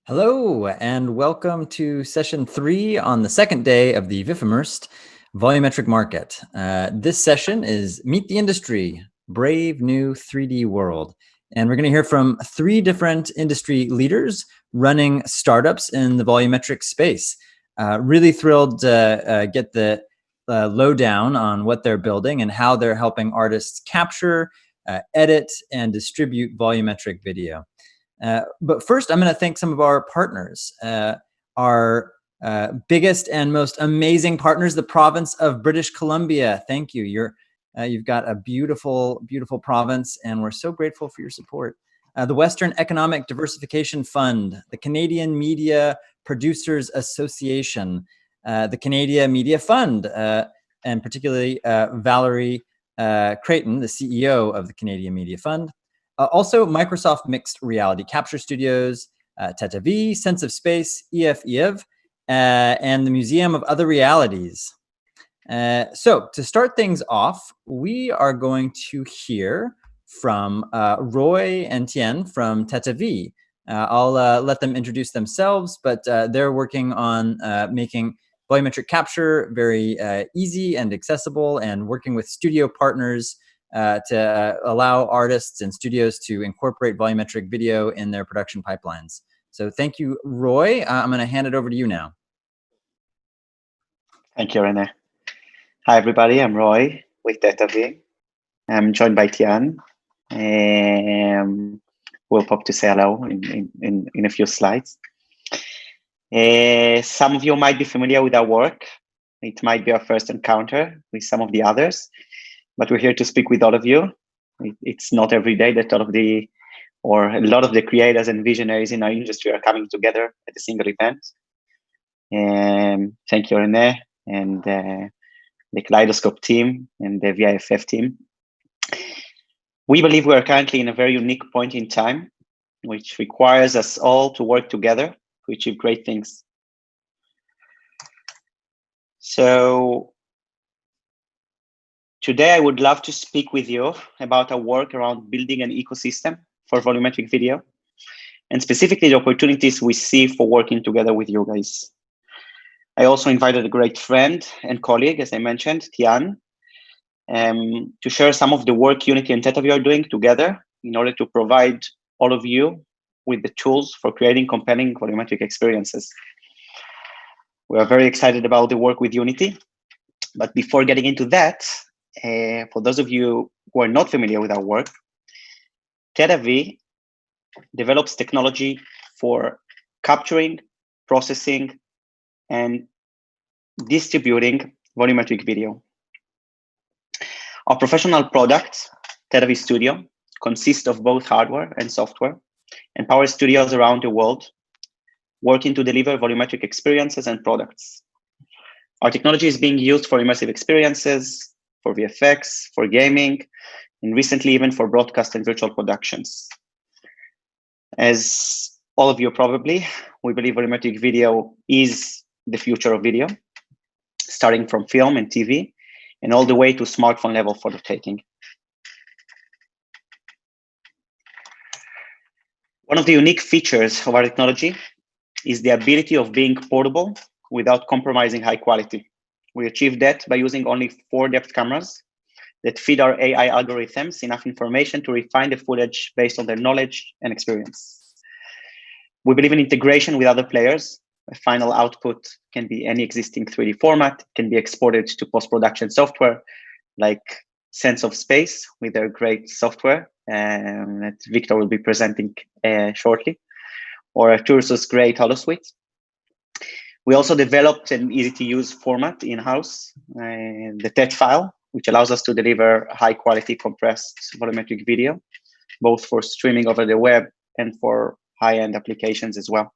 Hello, and welcome to session 3 on the second day of the VIFF Immersed Volumetric Market. This session is Meet the Industry, Brave New 3D World. And we're going to hear from 3 different industry leaders running startups in the volumetric space. Really thrilled to get the lowdown on what they're building and how they're helping artists capture, edit, and distribute volumetric video. But first, I'm going to thank some of our partners, our biggest and most amazing partners, the province of British Columbia. Thank you. You've got a beautiful, beautiful province, and we're so grateful for your support. The Western Economic Diversification Fund, the Canadian Media Producers Association, the Canadian Media Fund, and particularly Valerie Creighton, the CEO of the Canadian Media Fund. Also, Microsoft Mixed Reality Capture Studios, TETAV, Sense of Space, Ieva, and the Museum of Other Realities. So to start things off, we are going to hear from Roy and Tien from TETAV. I'll let them introduce themselves, but they're working on making volumetric capture very easy and accessible, and working with studio partners to allow artists and studios to incorporate volumetric video in their production pipelines. So thank you, Roy. I'm going to hand it over to you now. Thank you, René. Hi, everybody. I'm Roy with TETAV. I'm joined by Tian. We'll pop to say hello in a few slides. Some of you might be familiar with our work. It might be our first encounter with some of the others, but we're here to speak with all of you. It's not every day that a lot of the creators and visionaries in our industry are coming together at a single event. Thank you, René, and the Kaleidoscope team and the VIFF team. We believe we are currently in a very unique point in time, which requires us all to work together to achieve great things. So today, I would love to speak with you about our work around building an ecosystem for volumetric video, and specifically the opportunities we see for working together with you guys. I also invited a great friend and colleague, as I mentioned, Tian, to share some of the work Unity and TETAV are doing together in order to provide all of you with the tools for creating compelling volumetric experiences. We are very excited about the work with Unity, but before getting into that, for those of you who are not familiar with our work, TETAV develops technology for capturing, processing, and distributing volumetric video. Our professional product, TETAV Studio, consists of both hardware and software, and powers studios around the world working to deliver volumetric experiences and products. Our technology is being used for immersive experiences, for VFX, for gaming, and recently even for broadcast and virtual productions. As all of you probably, we believe volumetric video is the future of video, starting from film and TV, and all the way to smartphone level photo taking. One of the unique features of our technology is the ability of being portable without compromising high quality. We achieve that by using only 4 depth cameras that feed our AI algorithms enough information to refine the footage based on their knowledge and experience. We believe in integration with other players. A final output can be any existing 3D format, can be exported to post-production software like Sense of Space with their great software that Victor will be presenting shortly, or Turso's great HoloSuite. We also developed an easy-to-use format in-house, the TET file, which allows us to deliver high-quality compressed volumetric video, both for streaming over the web and for high-end applications as well.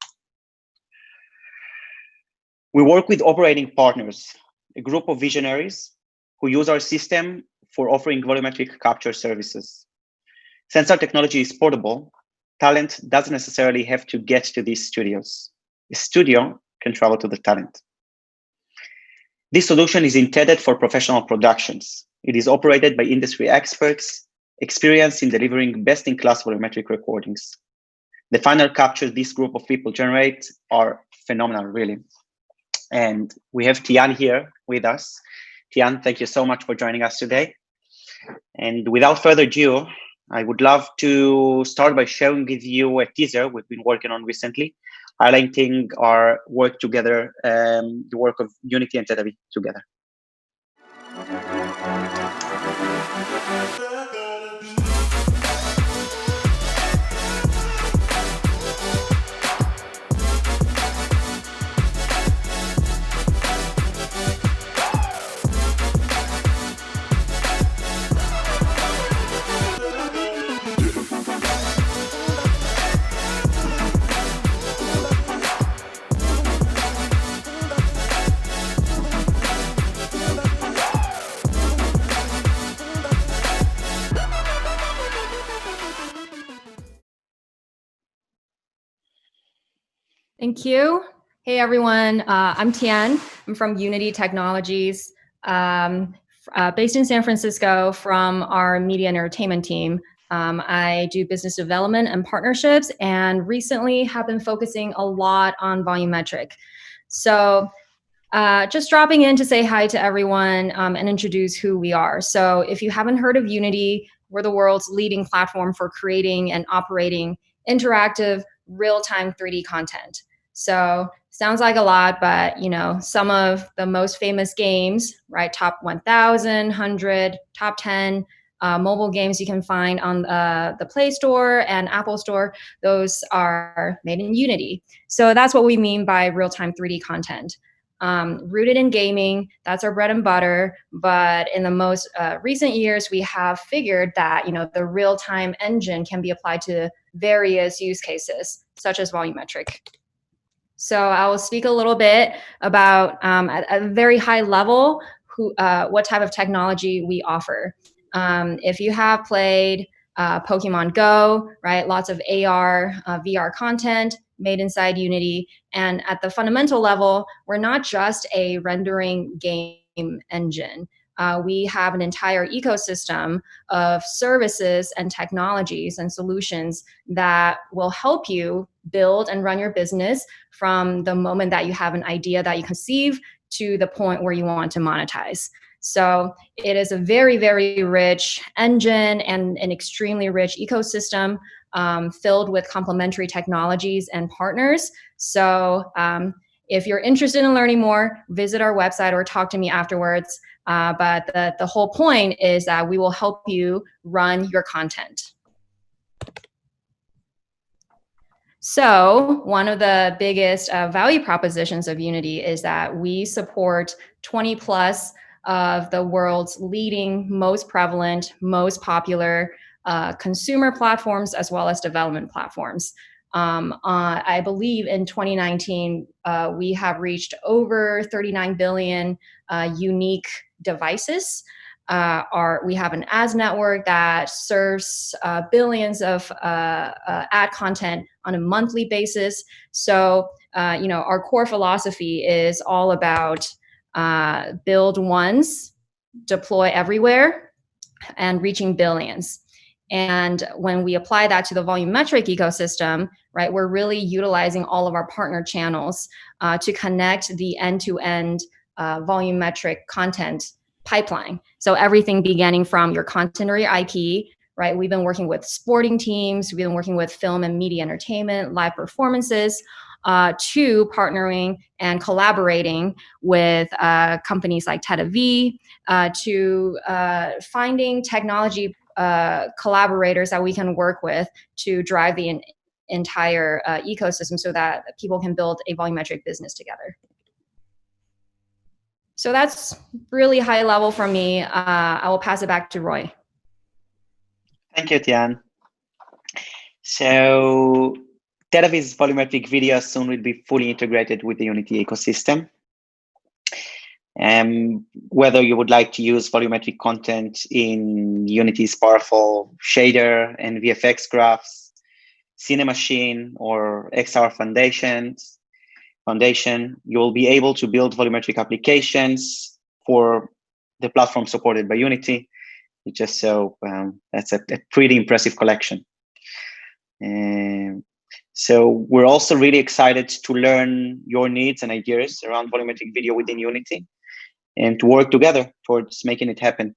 We work with operating partners, a group of visionaries who use our system for offering volumetric capture services. Since our technology is portable, talent doesn't necessarily have to get to these studios. A studio can travel to the talent. This solution is intended for professional productions. It is operated by industry experts experienced in delivering best-in-class volumetric recordings. The final captures this group of people generate are phenomenal, really. And we have Tian here with us. Tian, thank you so much for joining us today. And without further ado, I would love to start by sharing with you a teaser we've been working on recently, highlighting our work together, the work of Unity and TETAV together. Thank you. Hey, everyone. I'm Tian. I'm from Unity Technologies, based in San Francisco from our media and entertainment team. I do business development and partnerships, and recently have been focusing a lot on volumetric. So just dropping in to say hi to everyone and introduce who we are. So if you haven't heard of Unity, we're the world's leading platform for creating and operating interactive, real-time 3D content. So sounds like a lot, but you know, some of the most famous games, right? Top 1,000, 100, top 10 mobile games you can find on the Play Store and Apple Store, those are made in Unity. So that's what we mean by real-time 3D content. Rooted in gaming, that's our bread and butter. But in the most recent years, we have figured that, you know, the real-time engine can be applied to various use cases, such as volumetric. So I will speak a little bit about, at a very high level, what type of technology we offer. If you have played Pokemon Go, right, lots of AR, VR content made inside Unity. And at the fundamental level, we're not just a rendering game engine. We have an entire ecosystem of services and technologies and solutions that will help you build and run your business from the moment that you have an idea that you conceive to the point where you want to monetize. So it is a very, very rich engine and an extremely rich ecosystem filled with complementary technologies and partners. So if you're interested in learning more, visit our website or talk to me afterwards. But the whole point is that we will help you run your content. So one of the biggest value propositions of Unity is that we support 20 plus of the world's leading, most prevalent, most popular consumer platforms, as well as development platforms. I believe in 2019, we have reached over 39 billion unique devices. We have an ads network that serves billions of ad content on a monthly basis. So, you know, our core philosophy is all about build once, deploy everywhere, and reaching billions. And when we apply that to the volumetric ecosystem, right, we're really utilizing all of our partner channels to connect the end-to-end volumetric content pipeline. So everything beginning from your content or your IP, right? We've been working with sporting teams, we've been working with film and media entertainment, live performances, to partnering and collaborating with companies like TETAV, to finding technology collaborators that we can work with to drive the entire ecosystem so that people can build a volumetric business together. So that's really high level from me. I will pass it back to Roy. Thank you, Tian. So TETAV's volumetric video soon will be fully integrated with the Unity ecosystem. Whether you would like to use volumetric content in Unity's powerful shader and VFX graphs, Cinemachine, or XR Foundation, you will be able to build volumetric applications for the platform supported by Unity. Just so that's a pretty impressive collection. So we're also really excited to learn your needs and ideas around volumetric video within Unity and to work together towards making it happen.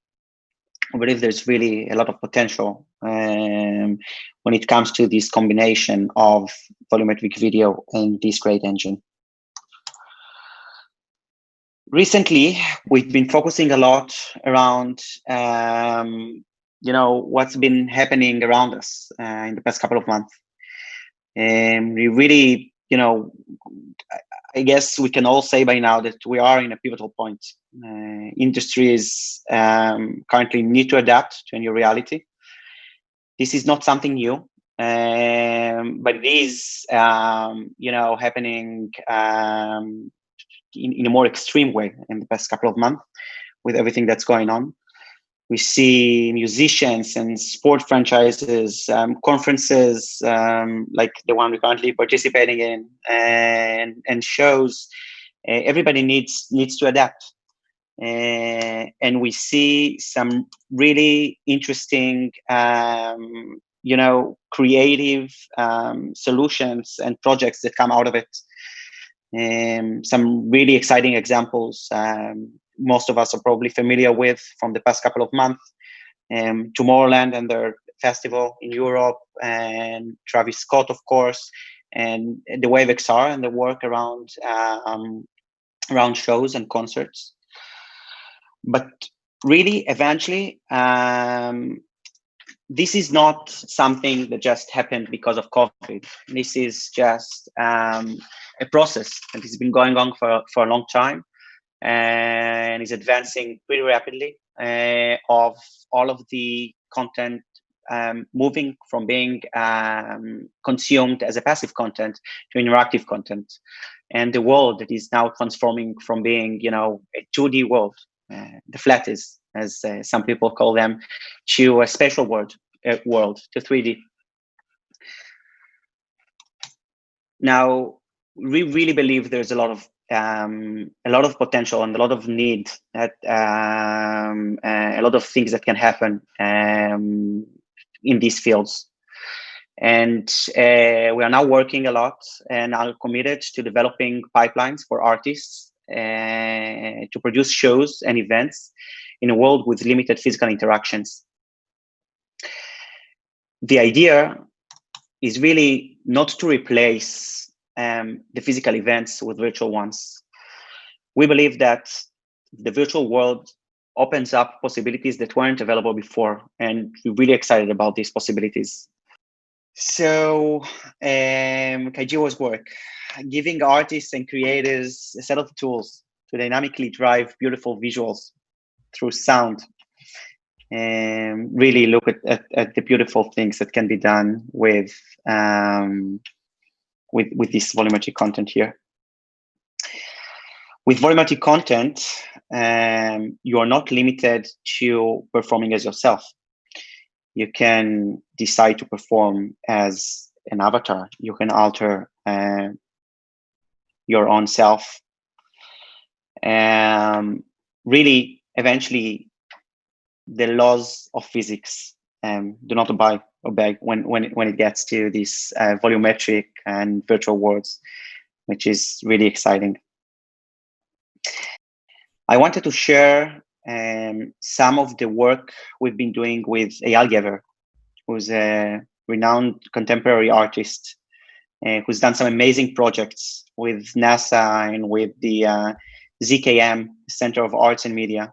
I believe there's really a lot of potential when it comes to this combination of volumetric video and this great engine. Recently, we've been focusing a lot around what's been happening around us in the past couple of months. And we really, I guess we can all say by now that we are in a pivotal point. Industries currently need to adapt to a new reality. This is not something new, but it is, happening in a more extreme way in the past couple of months with everything that's going on. We see musicians and sport franchises, conferences like the one we're currently participating in, and shows. Everybody needs to adapt, and we see some really interesting, creative solutions and projects that come out of it. Some really exciting examples. Most of us are probably familiar with from the past couple of months. Tomorrowland and their festival in Europe, and Travis Scott, of course, and the Wave XR and the work around shows and concerts. But really, eventually, this is not something that just happened because of COVID. This is just a process that has been going on for a long time, and is advancing pretty rapidly, of all of the content moving from being consumed as a passive content to interactive content, and the world that is now transforming from being, a 2D world, the flatties, as some people call them, to a spatial world, to 3D. Now, we really believe there's a lot of potential and a lot of need, at a lot of things that can happen in these fields. And we are now working a lot and are committed to developing pipelines for artists to produce shows and events in a world with limited physical interactions. The idea is really not to replace the physical events with virtual ones. We believe that the virtual world opens up possibilities that weren't available before, and we're really excited about these possibilities. So, Kaijiro's work, giving artists and creators a set of tools to dynamically drive beautiful visuals through sound, and really look at the beautiful things that can be done with this volumetric content here. With volumetric content, you are not limited to performing as yourself. You can decide to perform as an avatar. You can alter your own self. Really, eventually, the laws of physics do not obey when it gets to these volumetric and virtual worlds, which is really exciting. I wanted to share some of the work we've been doing with Eyal Gever, who's a renowned contemporary artist who's done some amazing projects with NASA and with the ZKM, Center of Arts and Media.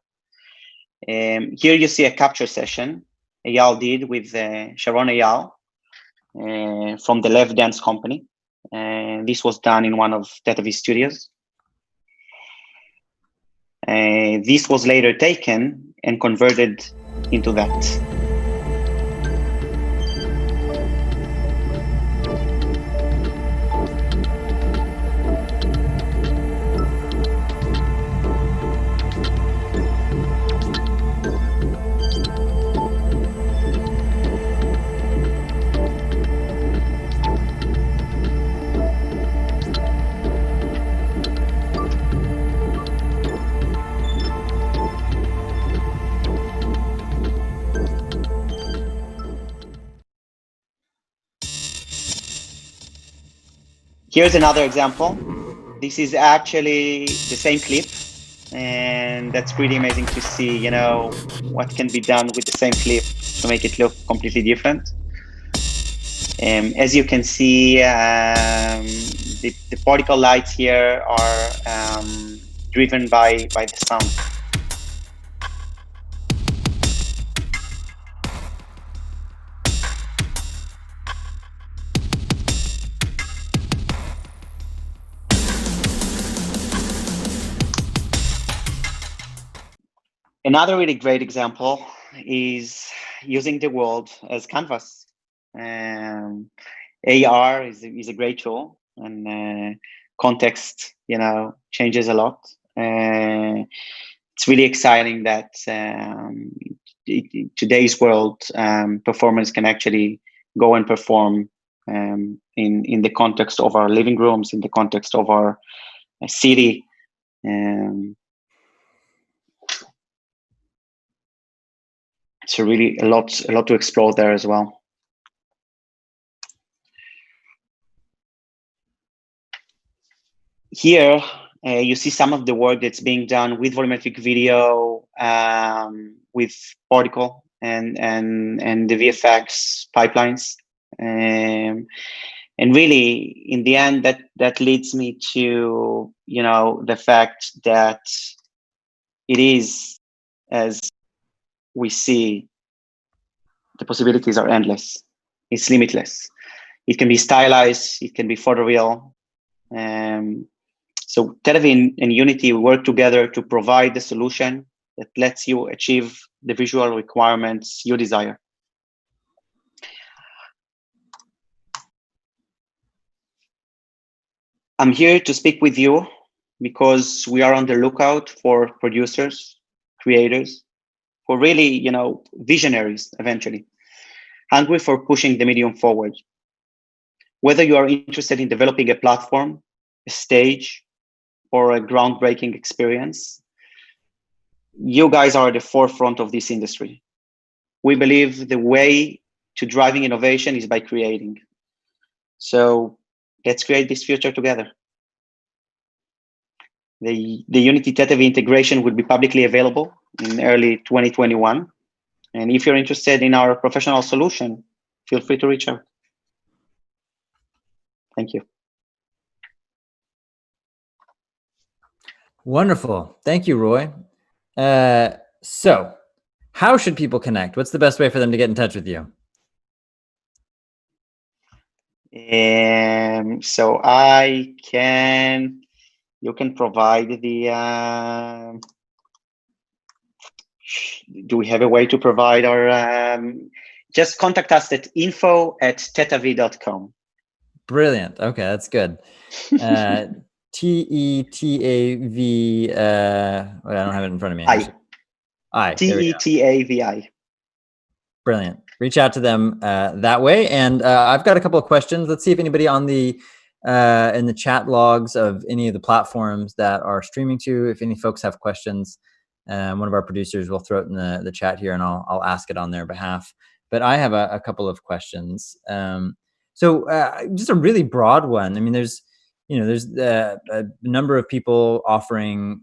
Here you see a capture session Eyal did with Sharon Eyal from the Lev Dance Company. This was done in one of TETAV studios. This was later taken and converted into that. Here's another example. This is actually the same clip, and that's pretty amazing to see, what can be done with the same clip to make it look completely different. As you can see, the particle lights here are driven by the sound. Another really great example is using the world as canvas. AR is a great tool, and context, changes a lot. It's really exciting that in today's world, performers can actually go and perform in the context of our living rooms, in the context of our city. So really a lot to explore there as well. Here, you see some of the work that's being done with volumetric video, with particle and the VFX pipelines. And really, in the end, that leads me to, the fact that it is, as we see, the possibilities are endless. It's limitless. It can be stylized. It can be photoreal. So TETAV and Unity work together to provide the solution that lets you achieve the visual requirements you desire. I'm here to speak with you because we are on the lookout for producers, creators, for really, visionaries eventually, hungry for pushing the medium forward. Whether you are interested in developing a platform, a stage, or a groundbreaking experience, you guys are at the forefront of this industry. We believe the way to driving innovation is by creating. So let's create this future together. The Unity TETAV integration will be publicly available in early 2021. And if you're interested in our professional solution, feel free to reach out. Thank you. Wonderful. Thank you, Roy. So how should people connect? What's the best way for them to get in touch with you? So you can provide the, do we have a way to provide our, just contact us at info@tetav.com. Brilliant. Okay, that's good. TETAV, I don't have it in front of me. TETAVI. Brilliant. Reach out to them that way. And I've got a couple of questions. Let's see if anybody on the in the chat logs of any of the platforms that are streaming to, if any folks have questions, one of our producers will throw it in the chat here and I'll ask it on their behalf. But I have a couple of questions. So just a really broad one. I mean, there's a number of people offering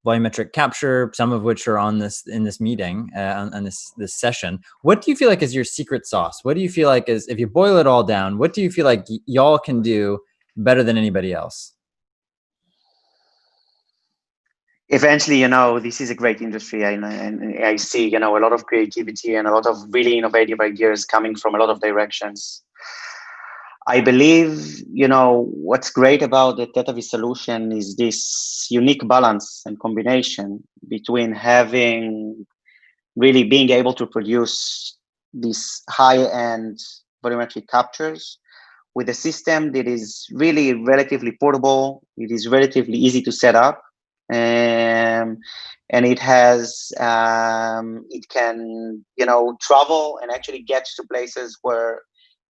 volumetric capture, some of which are in this meeting, on this session. What do you feel like is your secret sauce? What do you feel like is, if you boil it all down, what do you feel like y'all can do better than anybody else? Eventually, this is a great industry, and I see, a lot of creativity and a lot of really innovative ideas coming from a lot of directions. I believe, what's great about the TETAV solution is this unique balance and combination between being able to produce these high-end volumetric captures with a system that is really relatively portable. It is relatively easy to set up. And it has, it can, travel and actually get to places where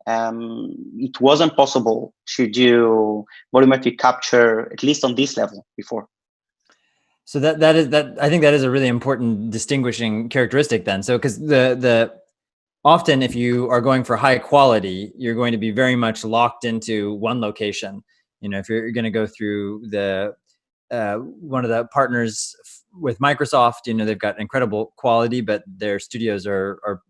it wasn't possible to do volumetric capture, at least on this level, before. So that I think that is a really important distinguishing characteristic then. So because the often if you are going for high quality, you're going to be very much locked into one location. If you're going to go through the one of the partners with Microsoft, they've got incredible quality, but their studios are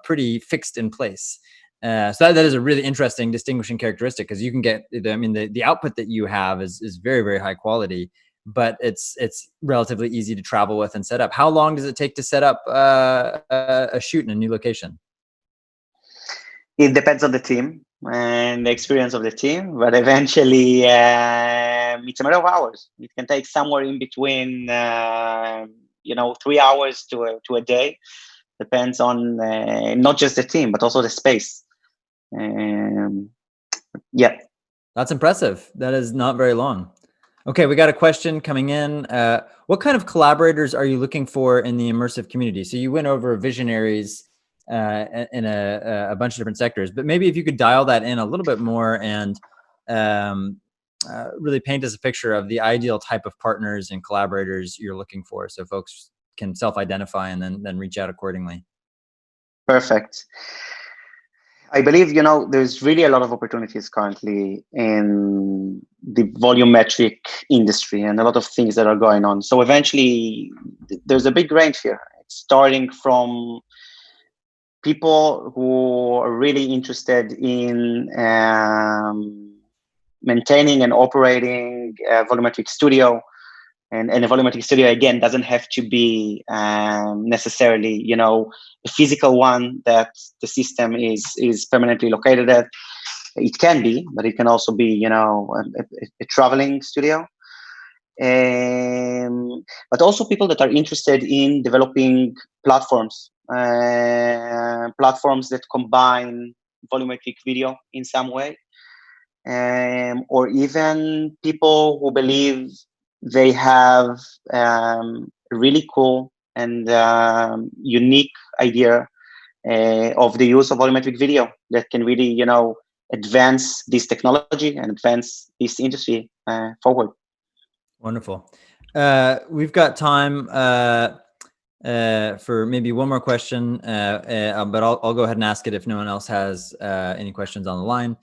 pretty fixed in place. So that is a really interesting distinguishing characteristic, because you can get, the output that you have is very, very high quality, but it's relatively easy to travel with and set up. How long does it take to set up a shoot in a new location? It depends on the team and the experience of the team, but eventually it's a matter of hours. It can take somewhere in between 3 hours to a day. Depends on not just the team, but also the space. Yeah. That's impressive. That is not very long. Okay, we got a question coming in. What kind of collaborators are you looking for in the immersive community? So you went over visionaries in a bunch of different sectors, but maybe if you could dial that in a little bit more and really paint us a picture of the ideal type of partners and collaborators you're looking for, so folks can self-identify and then reach out accordingly. Perfect. I believe, there's really a lot of opportunities currently in the volumetric industry and a lot of things that are going on. So eventually there's a big range here. It's starting from people who are really interested in maintaining and operating a volumetric studio. And a volumetric studio, again, doesn't have to be necessarily, a physical one that the system is permanently located at. It can be, but it can also be, a traveling studio. But also people that are interested in developing platforms that combine volumetric video in some way, or even people who believe they have a really cool and unique idea of the use of volumetric video that can really, advance this technology and advance this industry forward. Wonderful. We've got time for maybe one more question, but I'll go ahead and ask it if no one else has any questions on the line.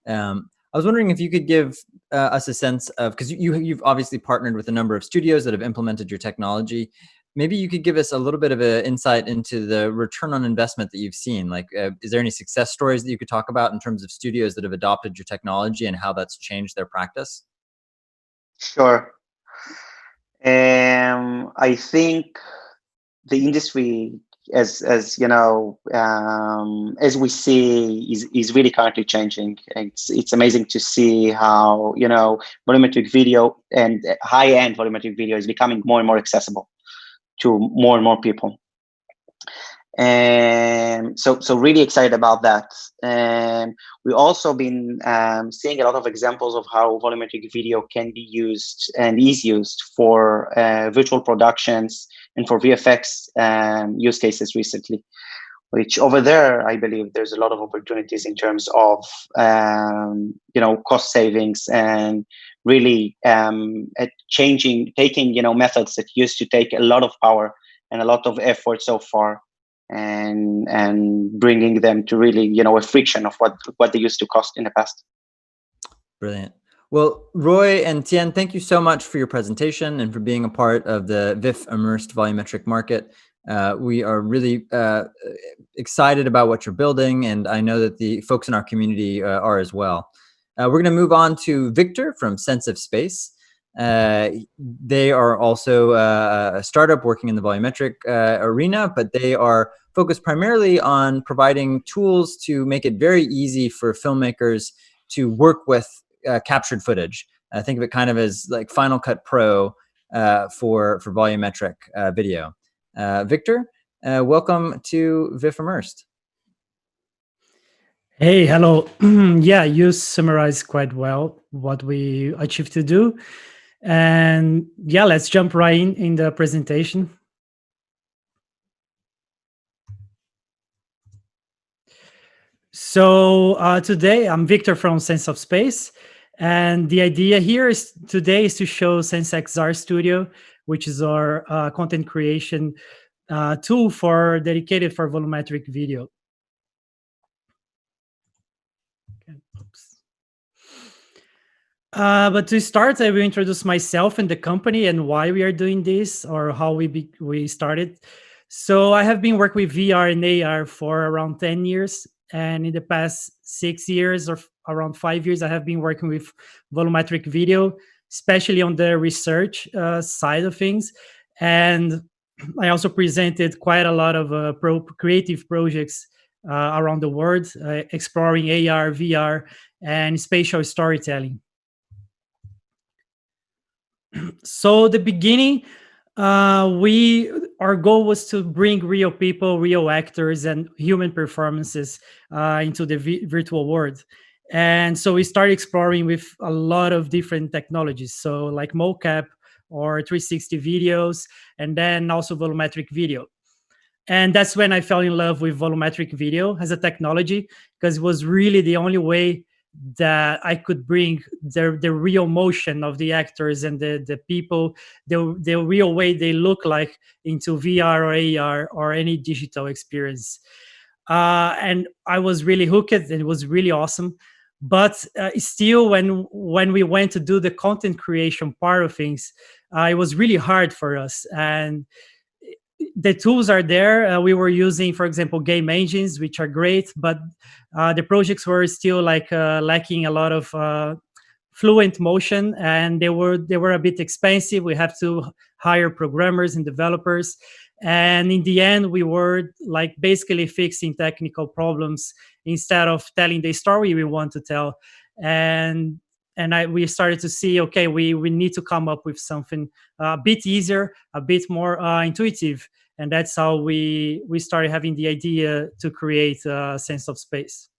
I was wondering if you could give us a sense of, because you've obviously partnered with a number of studios that have implemented your technology. Maybe you could give us a little bit of an insight into the return on investment that you've seen. Like, is there any success stories that you could talk about in terms of studios that have adopted your technology and how that's changed their practice? Sure. I think the industry, as we see, is really currently changing. It's amazing to see how volumetric video and high-end volumetric video is becoming more and more accessible to more and more people. And so really excited about that. And we've also been seeing a lot of examples of how volumetric video can be used and is used for virtual productions and for VFX use cases recently, which over there, I believe there's a lot of opportunities in terms of, cost savings and really taking, methods that used to take a lot of power and a lot of effort so far, and bringing them to really, a friction of what they used to cost in the past. Brilliant. Well, Roy and Tien, thank you so much for your presentation and for being a part of the VIFF Immersed Volumetric Market. We are really excited about what you're building, and I know that the folks in our community are as well. We're going to move on to Victor from Sense of Space. They are also a startup working in the volumetric arena, but they are focused primarily on providing tools to make it very easy for filmmakers to work with captured footage. Think of it kind of as like Final Cut Pro for volumetric video. Victor, welcome to VIFF Immersed. Hey, hello. Yeah, you summarized quite well what we achieved to do. And yeah, let's jump right in the presentation. So today I'm Victor from Sense of Space. And the idea here today is to show SenseXR Studio, which is our content creation tool dedicated for volumetric video. But to start, I will introduce myself and the company and why we are doing this, or how we started. So I have been working with VR and AR for around 10 years. And in the past 6 years, or around 5 years, I have been working with volumetric video, especially on the research side of things. And I also presented quite a lot of creative projects around the world, exploring AR, VR, and spatial storytelling. So the beginning, we our goal was to bring real people, real actors, and human performances into the virtual world. And so we started exploring with a lot of different technologies, so like mocap or 360 videos, and then also volumetric video. And that's when I fell in love with volumetric video as a technology, because it was really the only way that I could bring the real motion of the actors and the people, the real way they look like, into VR or AR or any digital experience. And I was really hooked, and it was really awesome. But still, when we went to do the content creation part of things, it was really hard for us. And the tools are there. We were using, for example, game engines, which are great, but the projects were still like lacking a lot of fluent motion, and they were a bit expensive. We have to hire programmers and developers, and in the end, we were like basically fixing technical problems instead of telling the story we want to tell. And we started to see, okay, we need to come up with something a bit easier, a bit more intuitive. And that's how we started having the idea to create a sense of space.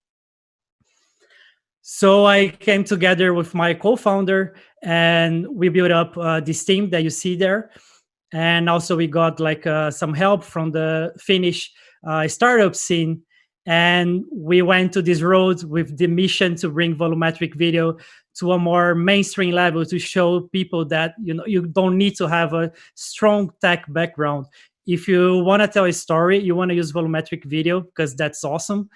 So I came together with my co-founder, and we built up this team that you see there. And also we got like some help from the Finnish startup scene. And we went to this road with the mission to bring volumetric video to a more mainstream level, to show people that you don't need to have a strong tech background. If you want to tell a story, you want to use volumetric video because that's awesome.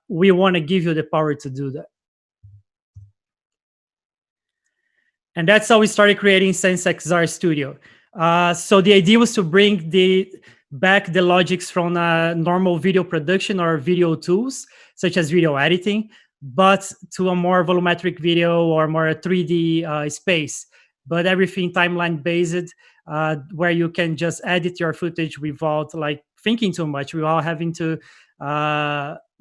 We want to give you the power to do that. And that's how we started creating SenseXR Studio. So the idea was to bring back the logics from normal video production or video tools, such as video editing, but to a more volumetric video or more 3D space. But everything timeline based, where you can just edit your footage without like thinking too much, without having to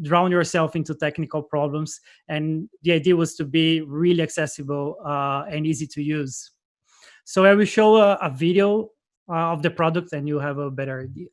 drown yourself into technical problems. And the idea was to be really accessible and easy to use. So I will show a video of the product, and you have a better idea.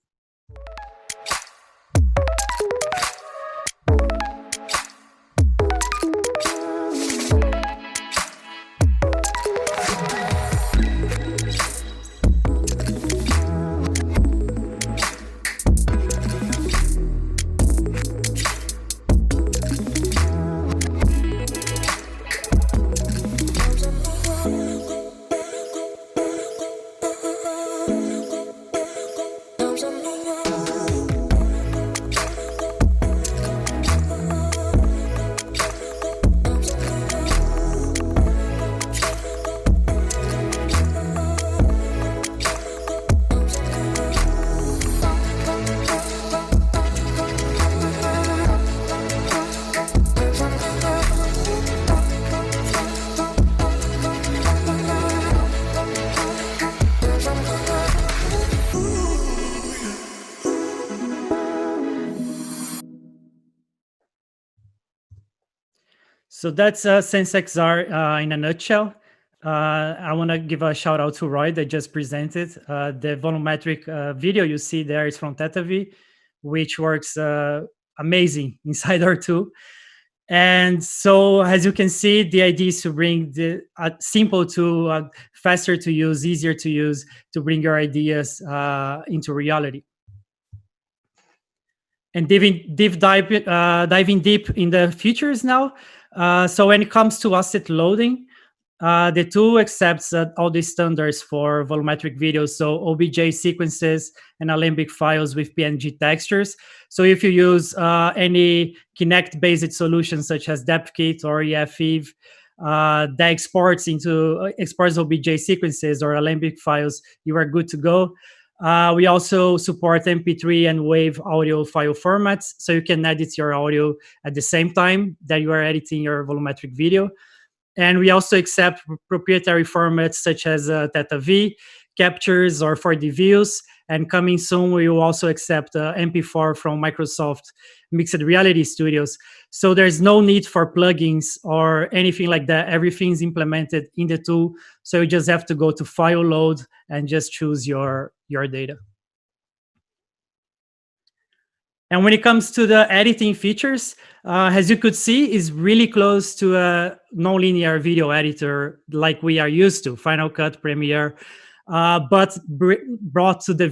So that's SenseXR in a nutshell. I want to give a shout out to Roy that just presented. The volumetric video you see there is from TETAV, which works amazing inside our tool. And so, as you can see, the idea is to bring the simple tool, faster to use, easier to use, to bring your ideas into reality. And diving deep in the features now. So when it comes to asset loading, the tool accepts all the standards for volumetric videos, so OBJ sequences and Alembic files with PNG textures. So if you use any Kinect-based solutions such as DepthKit or VIFF, that exports OBJ sequences or Alembic files, you are good to go. We also support MP3 and WAV audio file formats, so you can edit your audio at the same time that you are editing your volumetric video. And we also accept proprietary formats such as TETAV, captures, or 4D views. And coming soon, we will also accept MP4 from Microsoft Mixed Reality Studios. So there's no need for plugins or anything like that. Everything's implemented in the tool. So you just have to go to File Load and just choose your data. And when it comes to the editing features, as you could see, is really close to a nonlinear video editor like we are used to, Final Cut, Premiere, but brought to the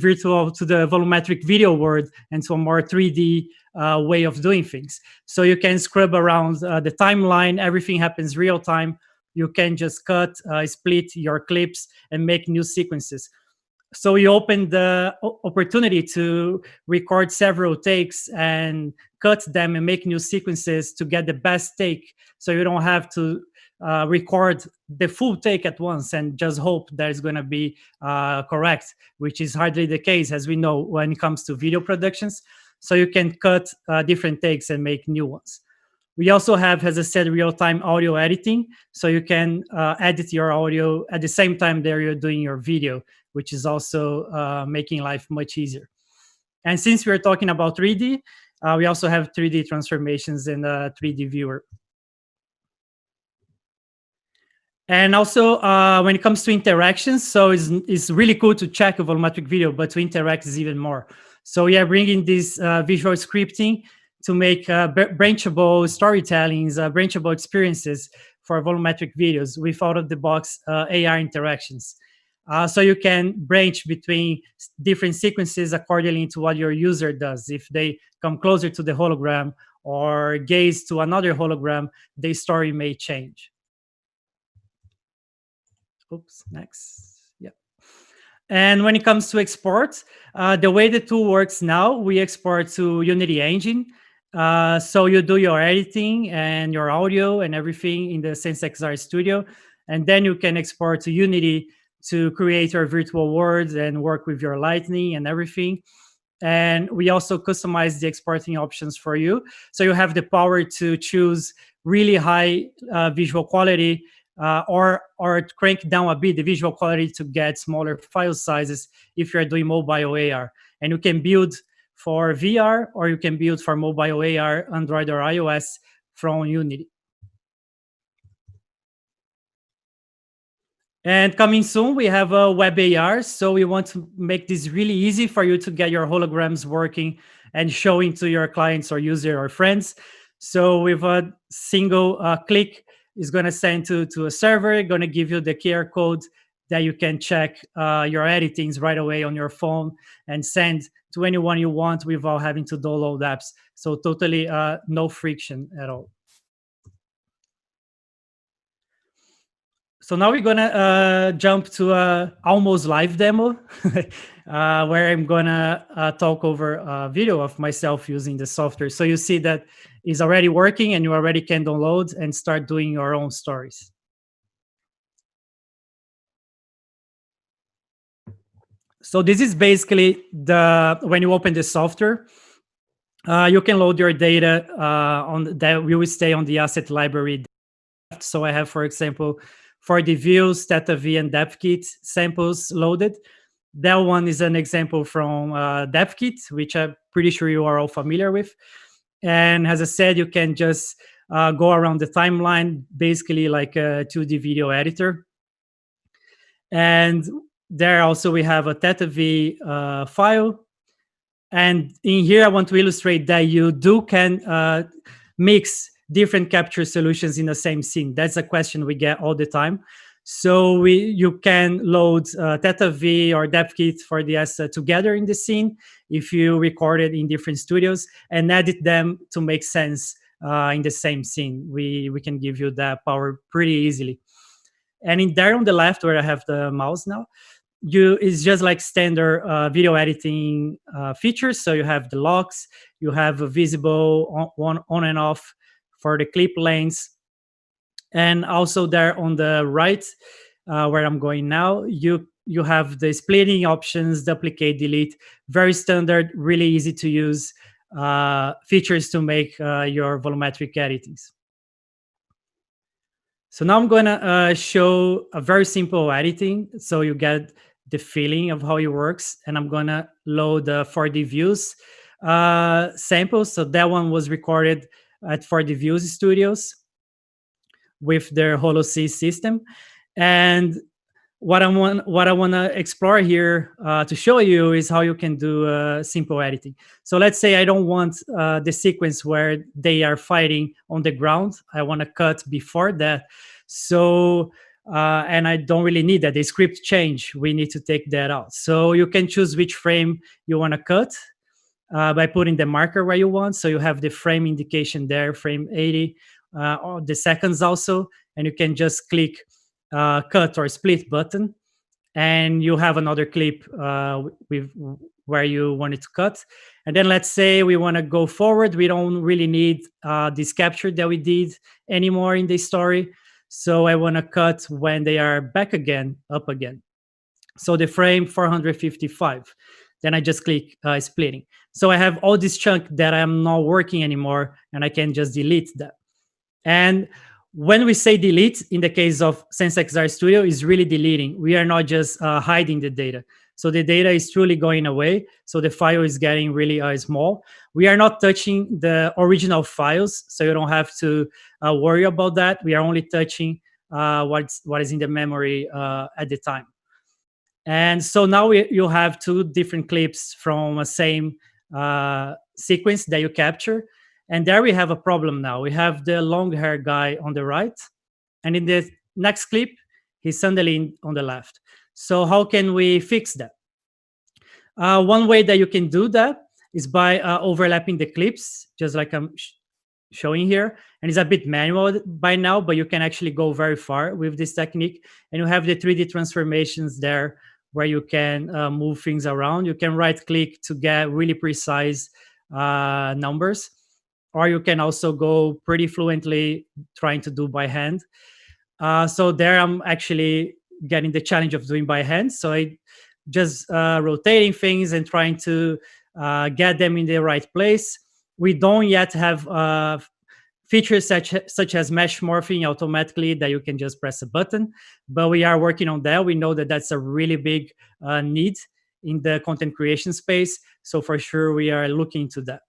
volumetric video world and to a more 3D way of doing things. So you can scrub around the timeline, everything happens real time. You can just cut, split your clips and make new sequences. So you open the opportunity to record several takes and cut them and make new sequences to get the best take. So you don't have to record the full take at once and just hope that it's going to be correct, which is hardly the case, as we know, when it comes to video productions. So you can cut different takes and make new ones. We also have, as I said, real-time audio editing. So you can edit your audio at the same time that you're doing your video, which is also making life much easier. And since we're talking about 3D, we also have 3D transformations in the 3D viewer. And also, when it comes to interactions, so it's really cool to check a volumetric video, but to interact is even more. So we are bringing this visual scripting to make branchable storytellings, branchable experiences for volumetric videos with out-of-the-box AR interactions. So you can branch between different sequences accordingly to what your user does. If they come closer to the hologram or gaze to another hologram, the story may change. Oops, next. Yeah. And when it comes to export, the way the tool works now, we export to Unity Engine. So you do your editing and your audio and everything in the SenseXR Studio. And then you can export to Unity to create your virtual worlds and work with your lighting and everything. And we also customize the exporting options for you. So you have the power to choose really high visual quality or crank down a bit the visual quality to get smaller file sizes if you're doing mobile AR. And you can build for VR or you can build for mobile AR, Android or iOS from Unity. And coming soon, we have a web AR. So we want to make this really easy for you to get your holograms working and showing to your clients or user or friends. So with a single click, it's going to send to a server, going to give you the QR code that you can check your editings right away on your phone and send to anyone you want without having to download apps. So totally no friction at all. So now we're gonna jump to a almost live demo where I'm gonna talk over a video of myself using the software. So you see that it's already working and you already can download and start doing your own stories. So this is basically when you open the software, you can load your data on that will stay on the asset library. So I have, for example, for the views, TETAV and DepthKit samples loaded. That one is an example from DepthKit, which I'm pretty sure you are all familiar with. And as I said, you can just go around the timeline, basically like a 2D video editor. And there also we have a TETAV file. And in here, I want to illustrate that you can mix different capture solutions in the same scene. That's a question we get all the time. So you can load TETAV or DepthKit for the asset together in the scene if you record it in different studios and edit them to make sense in the same scene. We can give you that power pretty easily. And in there on the left where I have the mouse now, it's just like standard video editing features. So you have the locks, you have a visible on and off for the clip lengths. And also there on the right, where I'm going now, you have the splitting options, duplicate, delete, very standard, really easy to use features to make your volumetric editings. So now I'm going to show a very simple editing so you get the feeling of how it works. And I'm going to load the 4D views sample. So that one was recorded at 4D views studios with their HoloC system. And what I want to explore here to show you is how you can do simple editing. So let's say I don't want the sequence where they are fighting on the ground. I want to cut before that. So, and I don't really need that. The script change, we need to take that out. So you can choose which frame you want to cut by putting the marker where you want. So you have the frame indication there, frame 80, or the seconds also, and you can just click cut or split button, and you have another clip with where you want it to cut. And then let's say we want to go forward. We don't really need this capture that we did anymore in the story. So I want to cut when they are back again, up again. So the frame 455. Then I just click splitting. So I have all this chunk that I'm not working anymore, and I can just delete that. And when we say delete, in the case of SenseXR Studio, is really deleting. We are not just hiding the data. So the data is truly going away. So the file is getting really small. We are not touching the original files, so you don't have to worry about that. We are only touching what is in the memory at the time. And so now you have two different clips from a same sequence that you capture. And there we have a problem now. We have the long hair guy on the right. And in the next clip, he's suddenly on the left. So how can we fix that? One way that you can do that is by overlapping the clips, just like I'm showing here. And it's a bit manual by now, but you can actually go very far with this technique. And you have the 3D transformations there where you can move things around. You can right click to get really precise numbers. Or you can also go pretty fluently trying to do by hand. So there I'm actually getting the challenge of doing by hand. So I just rotating things and trying to get them in the right place. We don't yet have features such as mesh morphing automatically that you can just press a button, but we are working on that. We know that that's a really big need in the content creation space. So for sure, we are looking into that.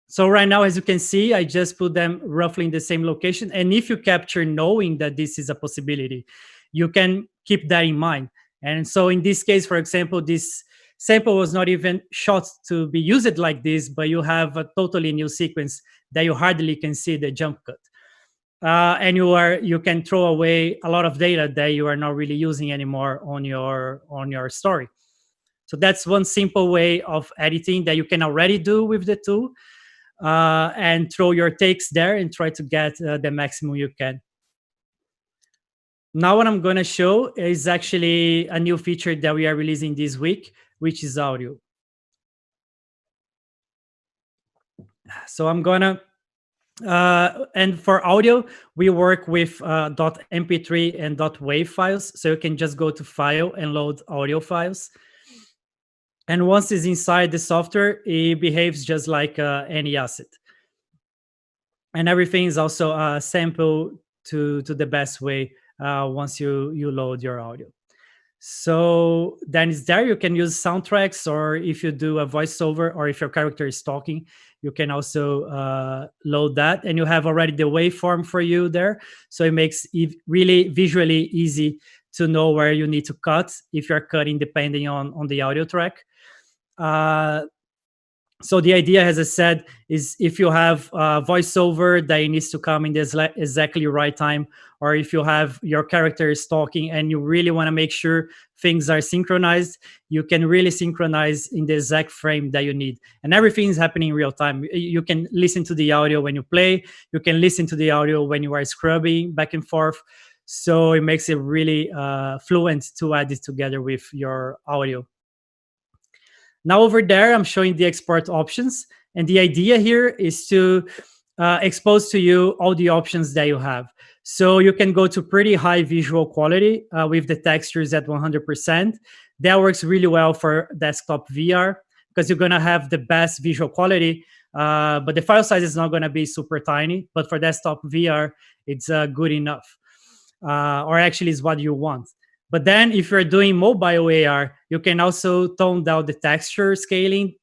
So right now, as you can see, I just put them roughly in the same location. And if you capture knowing that this is a possibility, you can keep that in mind. And so in this case, for example, this sample was not even shot to be used like this, but you have a totally new sequence that you hardly can see the jump cut. And you can throw away a lot of data that you are not really using anymore on your story. So that's one simple way of editing that you can already do with the tool. And throw your takes there and try to get the maximum you can. Now what I'm going to show is actually a new feature that we are releasing this week, which is audio. So I'm going to, and for audio, we work with .mp3 and .wav files. So you can just go to File and load audio files. And once it's inside the software, it behaves just like any asset. And everything is also sampled to the best way once you load your audio. So then it's there. You can use soundtracks, or if you do a voiceover, or if your character is talking, you can also load that. And you have already the waveform for you there. So it makes it really visually easy to know where you need to cut if you're cutting depending on the audio track. So the idea, as I said, is if you have voiceover that needs to come in the exactly right time, or if you have your character is talking and you really want to make sure things are synchronized, you can really synchronize in the exact frame that you need. And everything is happening in real time. You can listen to the audio when you play. You can listen to the audio when you are scrubbing back and forth. So it makes it really fluent to add it together with your audio. Now over there, I'm showing the export options. And the idea here is to expose to you all the options that you have. So you can go to pretty high visual quality with the textures at 100%. That works really well for desktop VR because you're going to have the best visual quality, but the file size is not going to be super tiny. But for desktop VR, it's good enough, or actually is what you want. But then if you're doing mobile AR, you can also tone down the texture scaling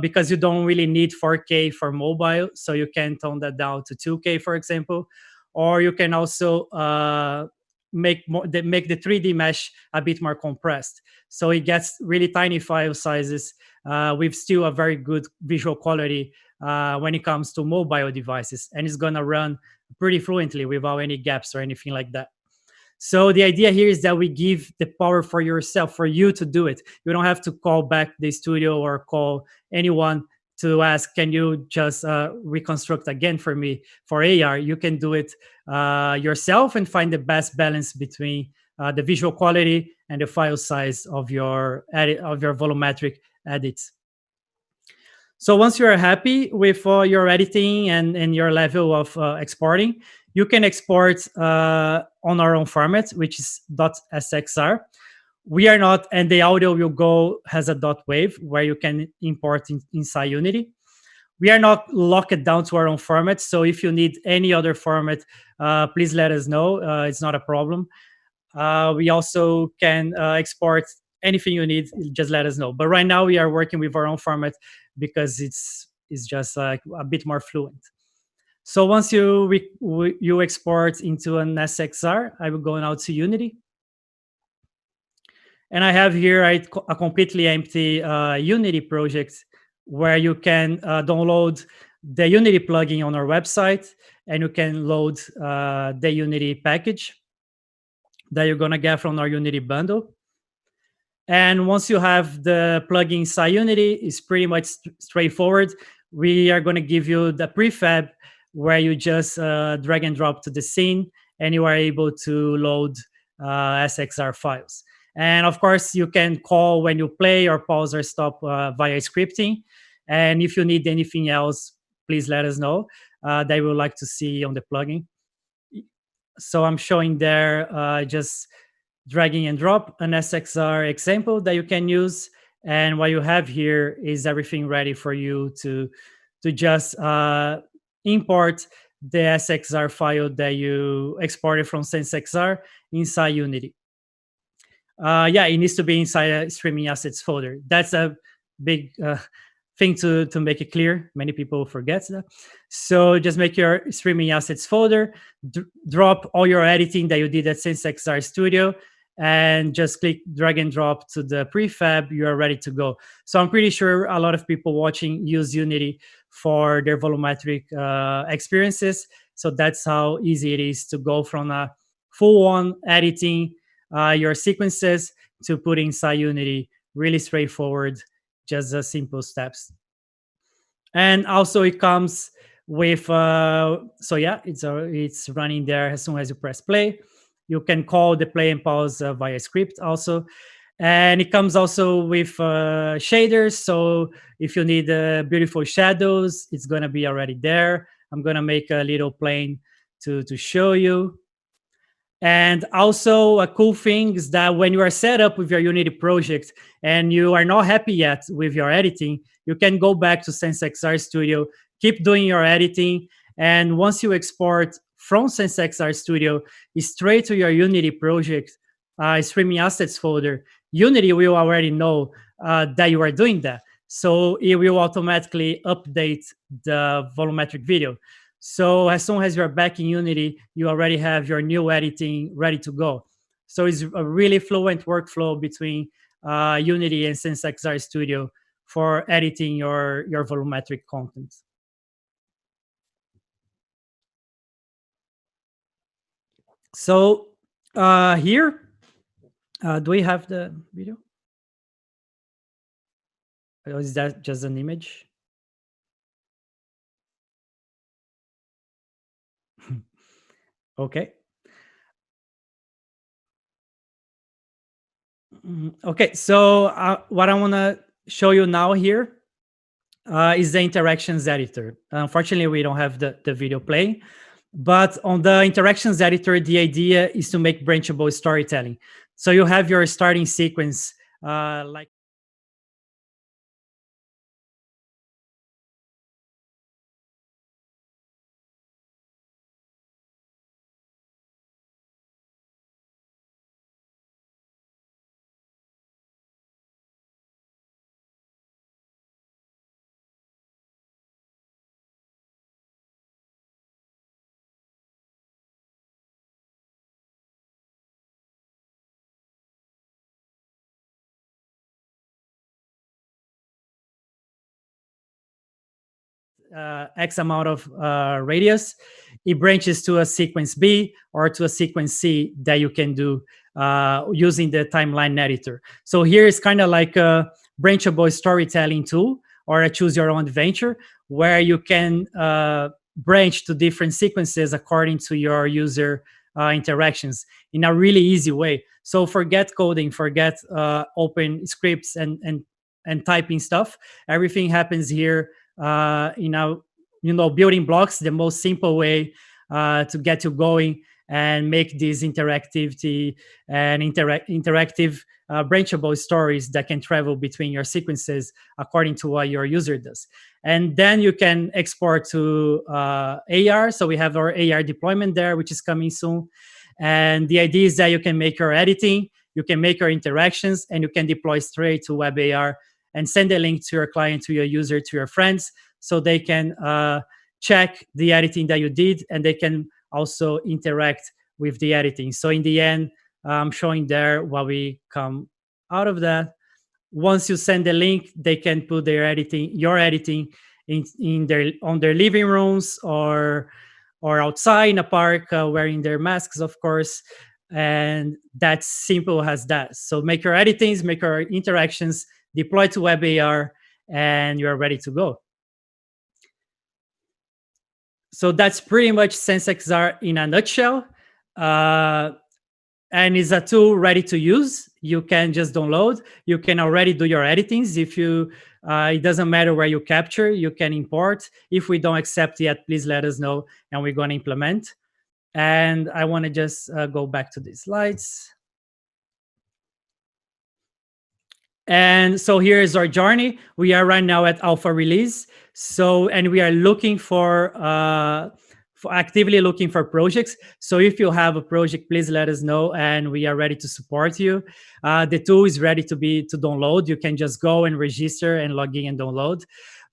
because you don't really need 4K for mobile. So you can tone that down to 2K, for example. Or you can also make the 3D mesh a bit more compressed. So it gets really tiny file sizes with still a very good visual quality when it comes to mobile devices. And it's going to run pretty fluently without any gaps or anything like that. So the idea here is that we give the power for yourself, for you to do it. You don't have to call back the studio or call anyone to ask, can you just reconstruct again for me for AR? You can do it yourself and find the best balance between the visual quality and the file size of your volumetric edits. So once you're happy with your editing and your level of exporting, you can export on our own format, which is .sxr. We are not, and the audio will go has a .wave where you can import inside Unity. We are not locked down to our own format. So if you need any other format, please let us know. It's not a problem. We also can export anything you need. Just let us know. But right now we are working with our own format because it's just a bit more fluent. So once you export into an SXR, I will go now to Unity. And I have here a completely empty Unity project where you can download the Unity plugin on our website, and you can load the Unity package that you're going to get from our Unity bundle. And once you have the plugin inside Unity, it's pretty much straightforward. We are going to give you the prefab where you just drag and drop to the scene, and you are able to load SXR files. And of course, you can call when you play or pause or stop via scripting. And if you need anything else, please let us know that we would like to see on the plugin. So I'm showing there just dragging and drop an SXR example that you can use. And what you have here is everything ready for you to just import the SXR file that you exported from SenseXR inside Unity. Yeah, it needs to be inside a streaming assets folder. That's a big thing to make it clear. Many people forget that. So just make your streaming assets folder, drop all your editing that you did at SenseXR Studio, and just click drag and drop to the prefab. You are ready to go. So I'm pretty sure a lot of people watching use Unity for their volumetric experiences. So that's how easy it is to go from a full-on editing your sequences to put inside Unity. Really straightforward, just simple steps. And also it comes with so yeah, it's running there as soon as you press play. You can call the play and pause via script also. And it comes also with shaders. So if you need beautiful shadows, it's going to be already there. I'm going to make a little plane to show you. And also a cool thing is that when you are set up with your Unity project and you are not happy yet with your editing, you can go back to SenseXR Studio, keep doing your editing. And once you export from SenseXR Studio straight to your Unity project, streaming assets folder, Unity will already know that you are doing that. So it will automatically update the volumetric video. So as soon as you're back in Unity, you already have your new editing ready to go. So it's a really fluent workflow between Unity and SenseXR Studio for editing your volumetric content. So here, do we have the video? Or is that just an image? Okay. Okay, so what I want to show you now here is the interactions editor. Unfortunately, we don't have the video play. But on the interactions editor, the idea is to make branchable storytelling. So you have your starting sequence, like X amount of radius, it branches to a sequence B or to a sequence C that you can do using the timeline editor. So here is kind of like a branchable storytelling tool or a choose your own adventure where you can branch to different sequences according to your user interactions in a really easy way. So forget coding, forget open scripts and typing stuff. Everything happens here building blocks, the most simple way to get you going and make this interactivity and interactive branchable stories that can travel between your sequences according to what your user does. And then you can export to AR. So we have our AR deployment there, which is coming soon. And the idea is that you can make your editing, you can make your interactions, and you can deploy straight to web AR and send a link to your client, to your user, to your friends, so they can check the editing that you did, and they can also interact with the editing. So in the end, I'm showing there what we come out of that. Once you send the link, they can put their editing, your editing, on their living rooms or outside in a park, wearing their masks, of course. And that's simple as that. So make your editings, make your interactions, deploy to web AR, and you're ready to go. So that's pretty much SenseXR in a nutshell. And it's a tool ready to use. You can just download. You can already do your editings. If you, it doesn't matter where you capture, you can import. If we don't accept yet, please let us know, and we're going to implement. And I want to just go back to these slides. And so here is our journey. We are right now at alpha release. So, and we are looking for actively looking for projects. So if you have a project, please let us know, and we are ready to support you. The tool is ready to download. You can just go and register and log in and download.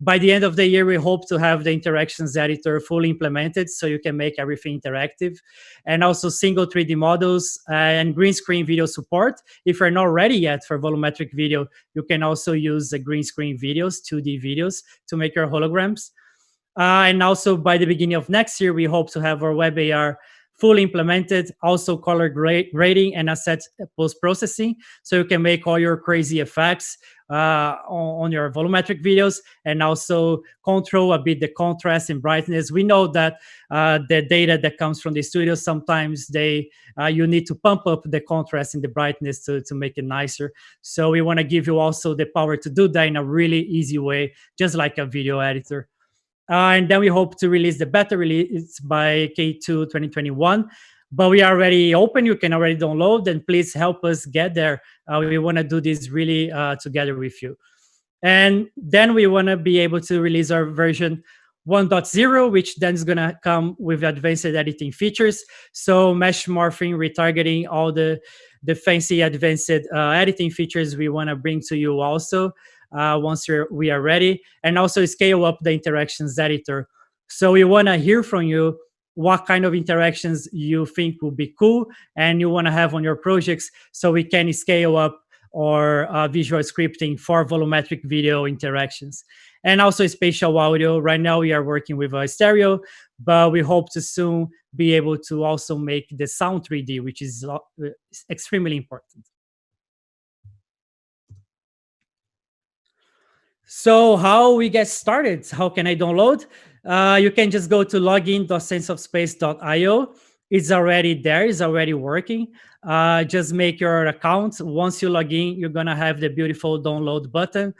By the end of the year, we hope to have the interactions editor fully implemented, so you can make everything interactive, and also single 3D models and green screen video support. If you're not ready yet for volumetric video, you can also use the green screen videos, 2D videos, to make your holograms. And also by the beginning of next year, we hope to have our web AR fully implemented, also color grading and asset post-processing, so you can make all your crazy effects on your volumetric videos, and also control a bit the contrast and brightness. We know that the data that comes from the studio, sometimes you need to pump up the contrast and the brightness to make it nicer. So we want to give you also the power to do that in a really easy way, just like a video editor. And then we hope to release the beta release by Q2 2021. But we are already open. You can already download, and please help us get there. We want to do this really together with you. And then we want to be able to release our version 1.0, which then is going to come with advanced editing features. So mesh morphing, retargeting, all the fancy advanced editing features we want to bring to you also. Once we are ready, and also scale up the interactions editor. So we want to hear from you what kind of interactions you think will be cool and you want to have on your projects, so we can scale up or visual scripting for volumetric video interactions. And also spatial audio. Right now we are working with a stereo, but we hope to soon be able to also make the sound 3D, which is extremely important. So how we get started? How can I download? You can just go to login.senseofspace.io, it's already there, it's already working. Just make your account. Once you log in, you're gonna have the beautiful download button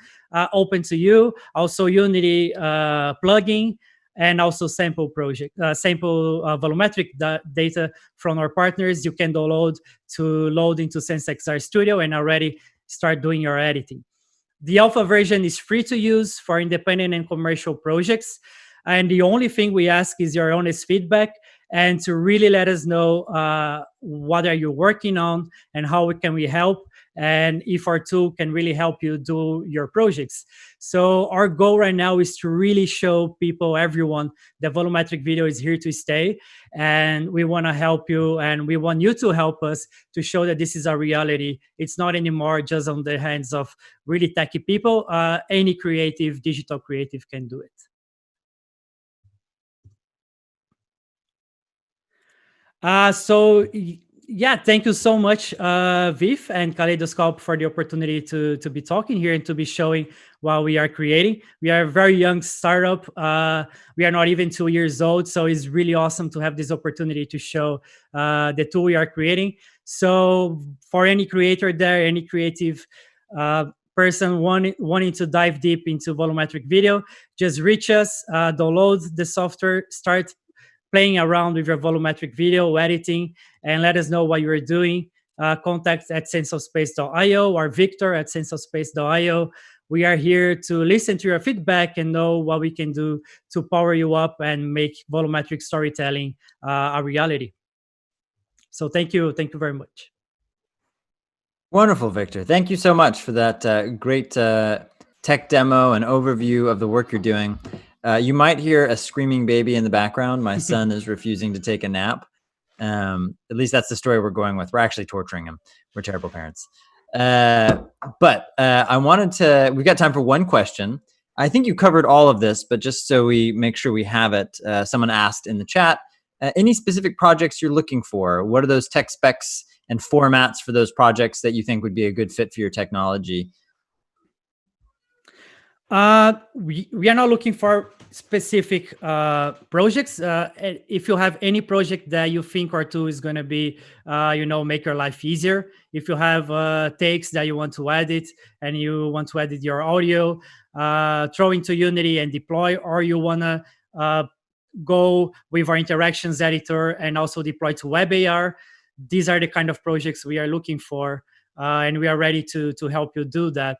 open to you. Also Unity plugin, and also sample volumetric data from our partners you can download to load into SenseXR Studio and already start doing your editing. The alpha version is free to use for independent and commercial projects. And the only thing we ask is your honest feedback and to really let us know what are you working on and how can we help, and if our tool can really help you do your projects. So our goal right now is to really show people, everyone, that volumetric video is here to stay, and we want to help you, and we want you to help us to show that this is a reality. It's not anymore just on the hands of really techy people. Any creative, digital creative can do it. Yeah, thank you so much, VIFF and Kaleidoscope, for the opportunity to be talking here and to be showing what we are creating. We are a very young startup. We are not even 2 years old, so it's really awesome to have this opportunity to show the tool we are creating. So for any creator there, any creative person wanting to dive deep into volumetric video, just reach us, download the software, start playing around with your volumetric video editing, and let us know what you're doing. Contact at senseofspace.io or Victor at senseofspace.io. We are here to listen to your feedback and know what we can do to power you up and make volumetric storytelling a reality. So thank you very much. Wonderful, Victor. Thank you so much for that great tech demo and overview of the work you're doing. You might hear a screaming baby in the background. My son is refusing to take a nap. At least that's the story we're going with. We're actually torturing him. We're terrible parents. But I wanted to, we've got time for one question. I think you covered all of this, but just so we make sure we have it, someone asked in the chat, any specific projects you're looking for? What are those tech specs and formats for those projects that you think would be a good fit for your technology? We are not looking for specific projects. If you have any project that you think our tool is going to be, make your life easier. If you have takes that you want to edit and you want to edit your audio, throw into Unity and deploy, or you want to go with our interactions editor and also deploy to WebAR. These are the kind of projects we are looking for, and we are ready to help you do that.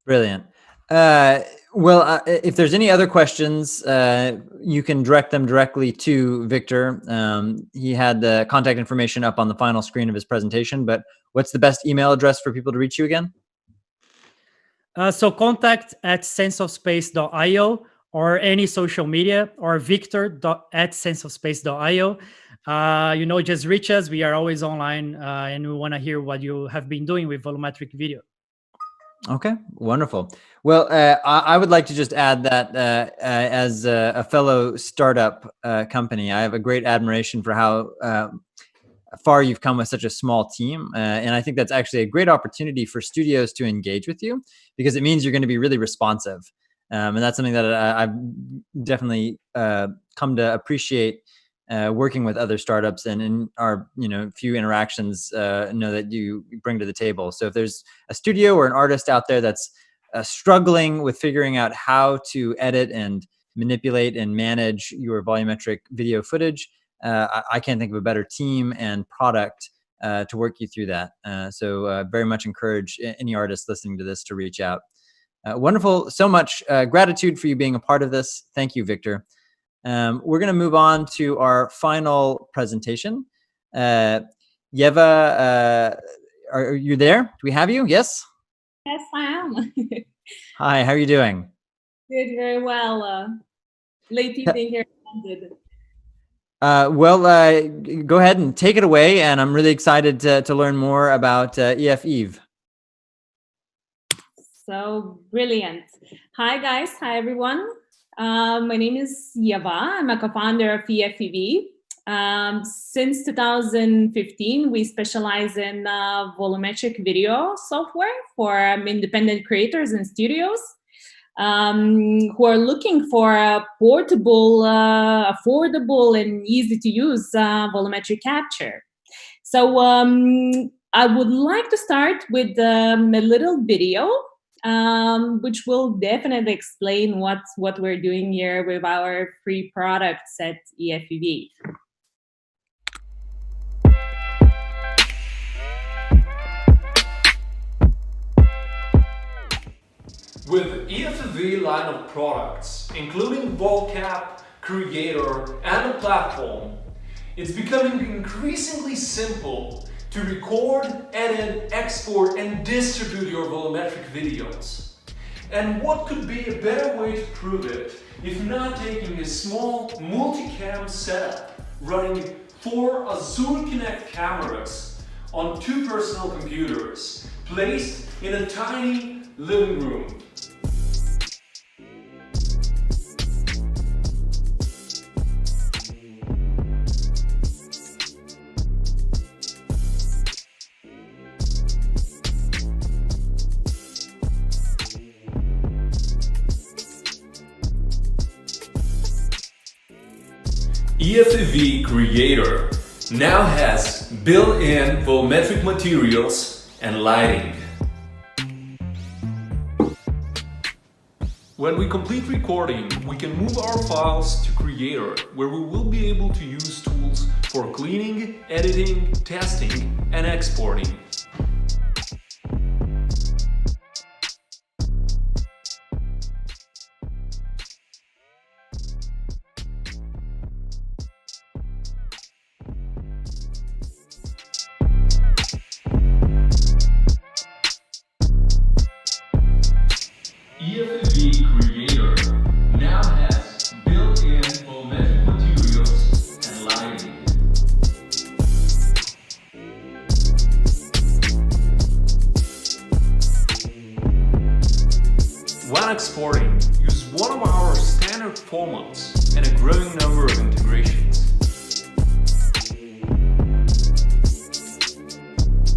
Brilliant. If there's any other questions, you can direct them directly to Victor. He had the contact information up on the final screen of his presentation, but what's the best email address for people to reach you again? So contact at senseofspace.io or any social media, or victor at senseofspace.io. Just reach us. We are always online, and we want to hear what you have been doing with volumetric video. Okay, wonderful. Well, I would like to just add that as a fellow startup company, I have a great admiration for how far you've come with such a small team. And I think that's actually a great opportunity for studios to engage with you, because it means you're going to be really responsive. And that's something that I've definitely come to appreciate working with other startups, and in our few interactions know that you bring to the table. So if there's a studio or an artist out there that's struggling with figuring out how to edit and manipulate and manage your volumetric video footage, I can't think of a better team and product to work you through that. So very much encourage any artist listening to this to reach out. Wonderful. So much gratitude for you being a part of this. Thank you, Victor. We're going to move on to our final presentation. Ieva, are you there? Do we have you? Yes? Yes, I am. Hi, how are you doing? Good, very well. Late evening here in London. Go ahead and take it away, and I'm really excited to learn more about EF Eve. So brilliant. Hi, guys. Hi, everyone. My name is Ieva. I'm a co-founder of EF. Since 2015, we specialize in volumetric video software for independent creators and studios. who are looking for a portable, affordable, and easy to use volumetric capture. So I would like to start with a little video, which will definitely explain what we're doing here with our free products at EFEV. With EFEV line of products, including VolCap, Creator, and a platform, it's becoming increasingly simple to record, edit, export, and distribute your volumetric videos. And what could be a better way to prove it if not taking a small multicam setup running 4 Azure Connect cameras on 2 personal computers placed in a tiny living room. EFEV Creator now has built-in volumetric materials and lighting. When we complete recording, we can move our files to Creator, where we will be able to use tools for cleaning, editing, testing, and exporting. EFEV Creator now has built-in volumetric materials and lighting. When exporting, use one of our standard formats and a growing number of integrations.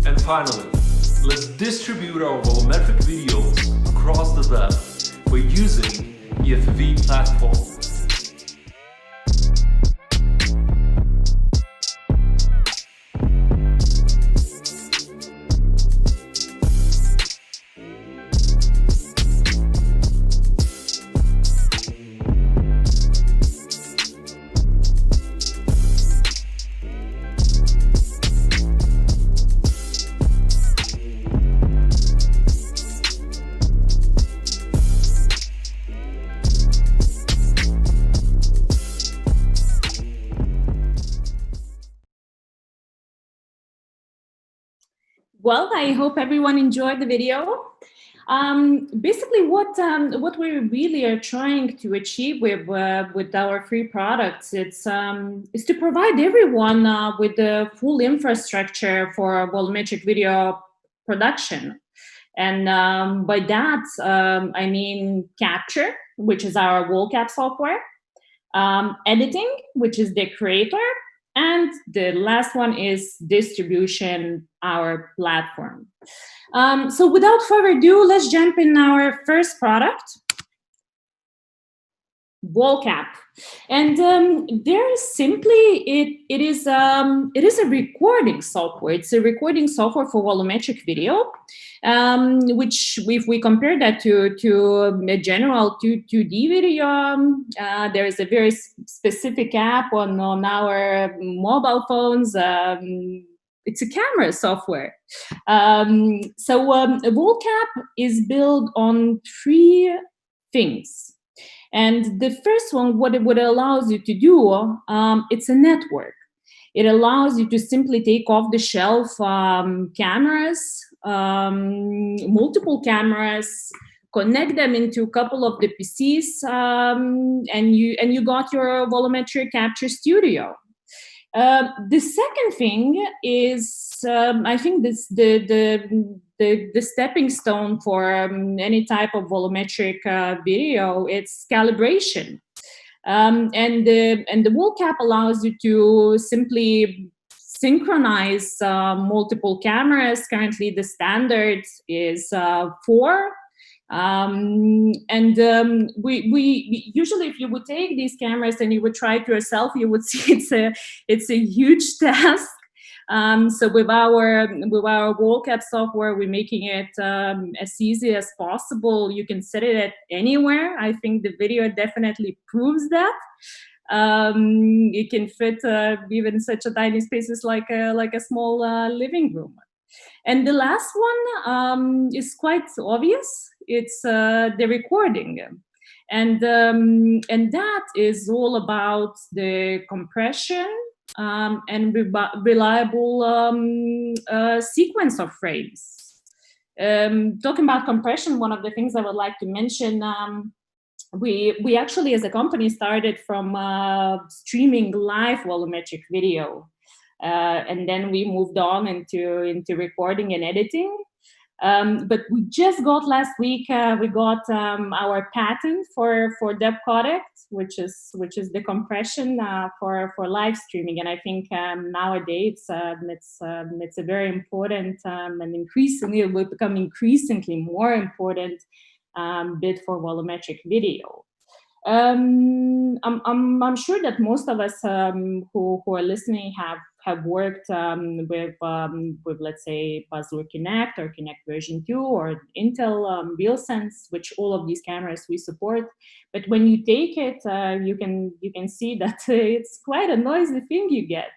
And finally, let's distribute our volumetric videos across the web by using EFEV platform. Well, I hope everyone enjoyed the video. Basically, what we really are trying to achieve with our free products, is to provide everyone with the full infrastructure for volumetric video production. And by that, I mean capture, which is our VolCap software, editing, which is the Creator, and the last one is distribution, our platform. So without further ado, let's jump in our first product, VolCap. And there is simply, it is a recording software. It's a recording software for volumetric video, which if we compare that to a general 2D video, there is a very specific app on our mobile phones. It's a camera software. So VolCap is built on 3 things. And the first one, what it allows you to do, it's a network. It allows you to simply take off-the-shelf cameras, multiple cameras, connect them into a couple of the PCs, and you got your volumetric capture studio. The second thing is, I think this the stepping stone for any type of volumetric video. It's calibration, and the VolCap allows you to simply synchronize multiple cameras. Currently, the standard is 4. We usually, if you would take these cameras and you would try it yourself, you would see it's a huge task. So with our wall cap software, we're making it as easy as possible. You can set it at anywhere. I think the video definitely proves that. It can fit even such a tiny spaces like a small living room. And the last one is quite obvious. It's the recording. And that is all about the compression and reliable sequence of frames. Talking about compression, one of the things I would like to mention, we actually as a company started from streaming live volumetric video. And then we moved on into recording and editing. But we just got last week, we got our patent for that product, which is the compression for live streaming. And I think nowadays it's a very important and increasingly it will become increasingly more important bit for volumetric video. I'm sure that most of us who are listening have worked with let's say Puzzler Connect or Connect version 2 or Intel RealSense, which all of these cameras we support. But when you take it, you can see that it's quite a noisy thing you get.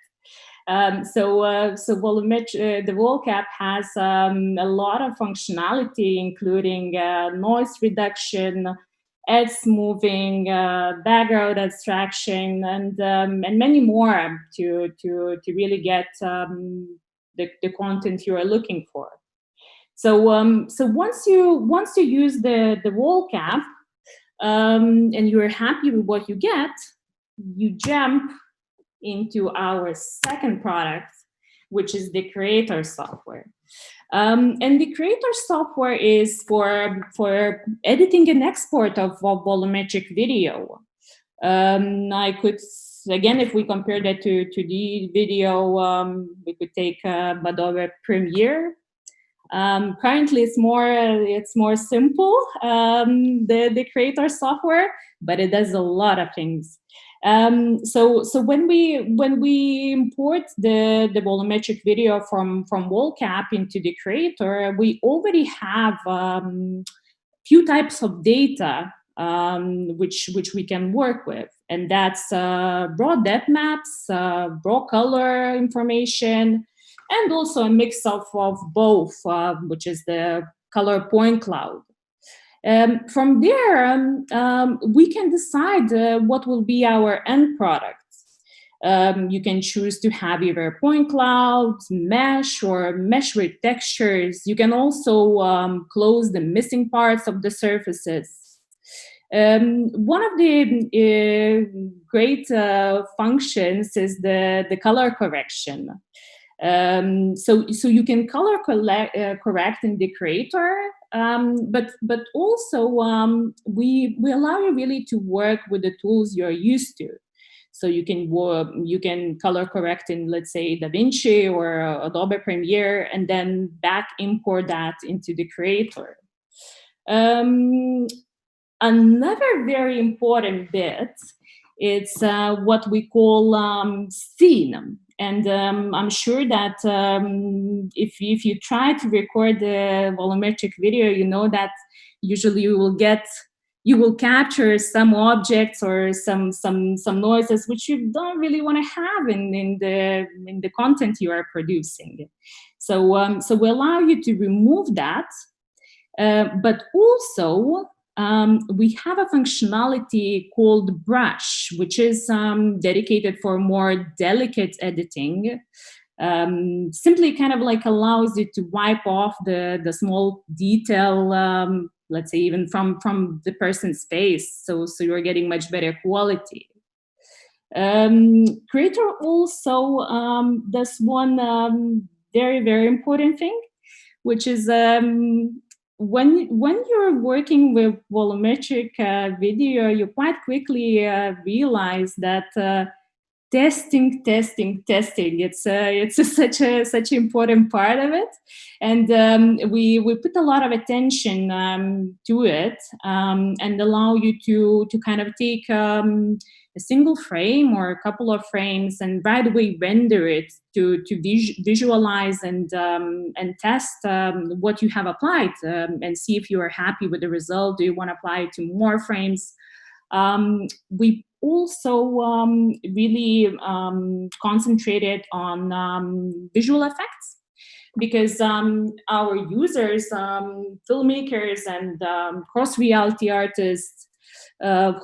So the wall cap has a lot of functionality, including noise reduction, edge smoothing, background abstraction, and many more to really get the content you are looking for. So once you use the wall cap and you're happy with what you get, you jump into our second product, which is the creator software. And the creator software is for editing and export of volumetric video. I could, again, if we compare that to the video, we could take Adobe Premiere. Currently, it's more simple, the creator software, but it does a lot of things. So when we import the volumetric video from wall cap into the creator, we already have few types of data which we can work with, and that's raw depth maps, raw color information, and also a mix of both, which is the color point cloud. From there, we can decide what will be our end product. You can choose to have either point clouds, mesh, or mesh with textures. You can also close the missing parts of the surfaces. One of the great functions is the color correction. So you can color correct in the creator, but also we allow you really to work with the tools you're used to. So you can color correct in, let's say, DaVinci or Adobe Premiere, and then back import that into the creator. Another very important bit is what we call scene. And I'm sure that if you try to record the volumetric video, you know that usually you will capture some objects or some noises which you don't really want to have in the content you are producing. So we allow you to remove that, but also we have a functionality called brush, which is dedicated for more delicate editing. Simply kind of like allows you to wipe off the small detail, let's say even from the person's face, so you're getting much better quality. Creator also does one very, very important thing, which is when you're working with volumetric video, you quite quickly realize that testing. It's such an important part of it, and we put a lot of attention to it, and allow you to kind of take a single frame or a couple of frames and right away render it to visualize and test what you have applied, and see if you are happy with the result. Do you want to apply it to more frames? We also really concentrated on visual effects, because our users, filmmakers and cross-reality artists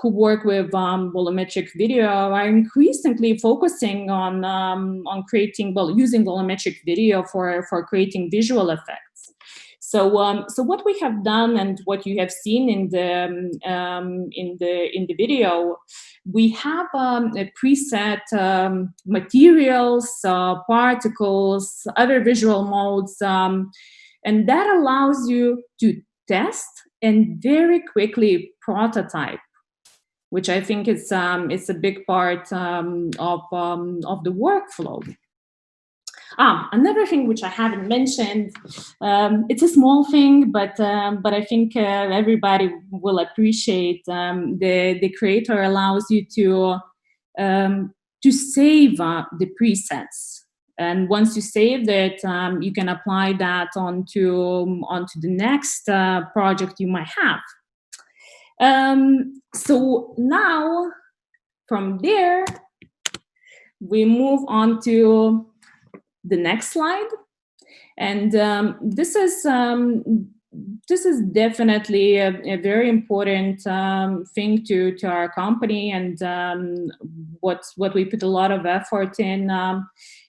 who work with volumetric video are increasingly focusing on creating, using volumetric video for creating visual effects. So what we have done and what you have seen in the video, we have a preset materials, particles, other visual modes, and that allows you to test and very quickly prototype, which I think is it's a big part of the workflow. Another thing which I haven't mentioned, it's a small thing, but I think everybody will appreciate. The creator allows you to save the presets, and once you save it, you can apply that onto the next project you might have. So now, from there, we move on to the next slide, and this is definitely a very important thing to our company, and what we put a lot of effort in.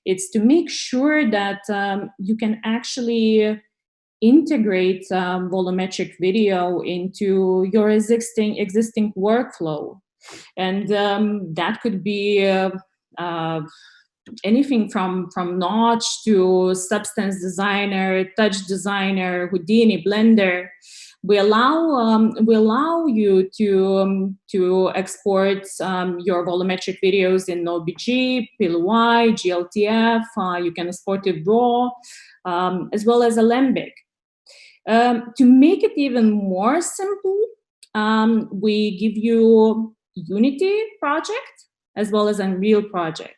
It's to make sure that you can actually integrate volumetric video into your existing workflow, and that could be anything from Notch to Substance Designer, Touch Designer, Houdini, Blender. We allow you to export your volumetric videos in OBJ, PLY, GLTF. You can export it raw, as well as Alembic. To make it even more simple, we give you Unity project as well as Unreal project.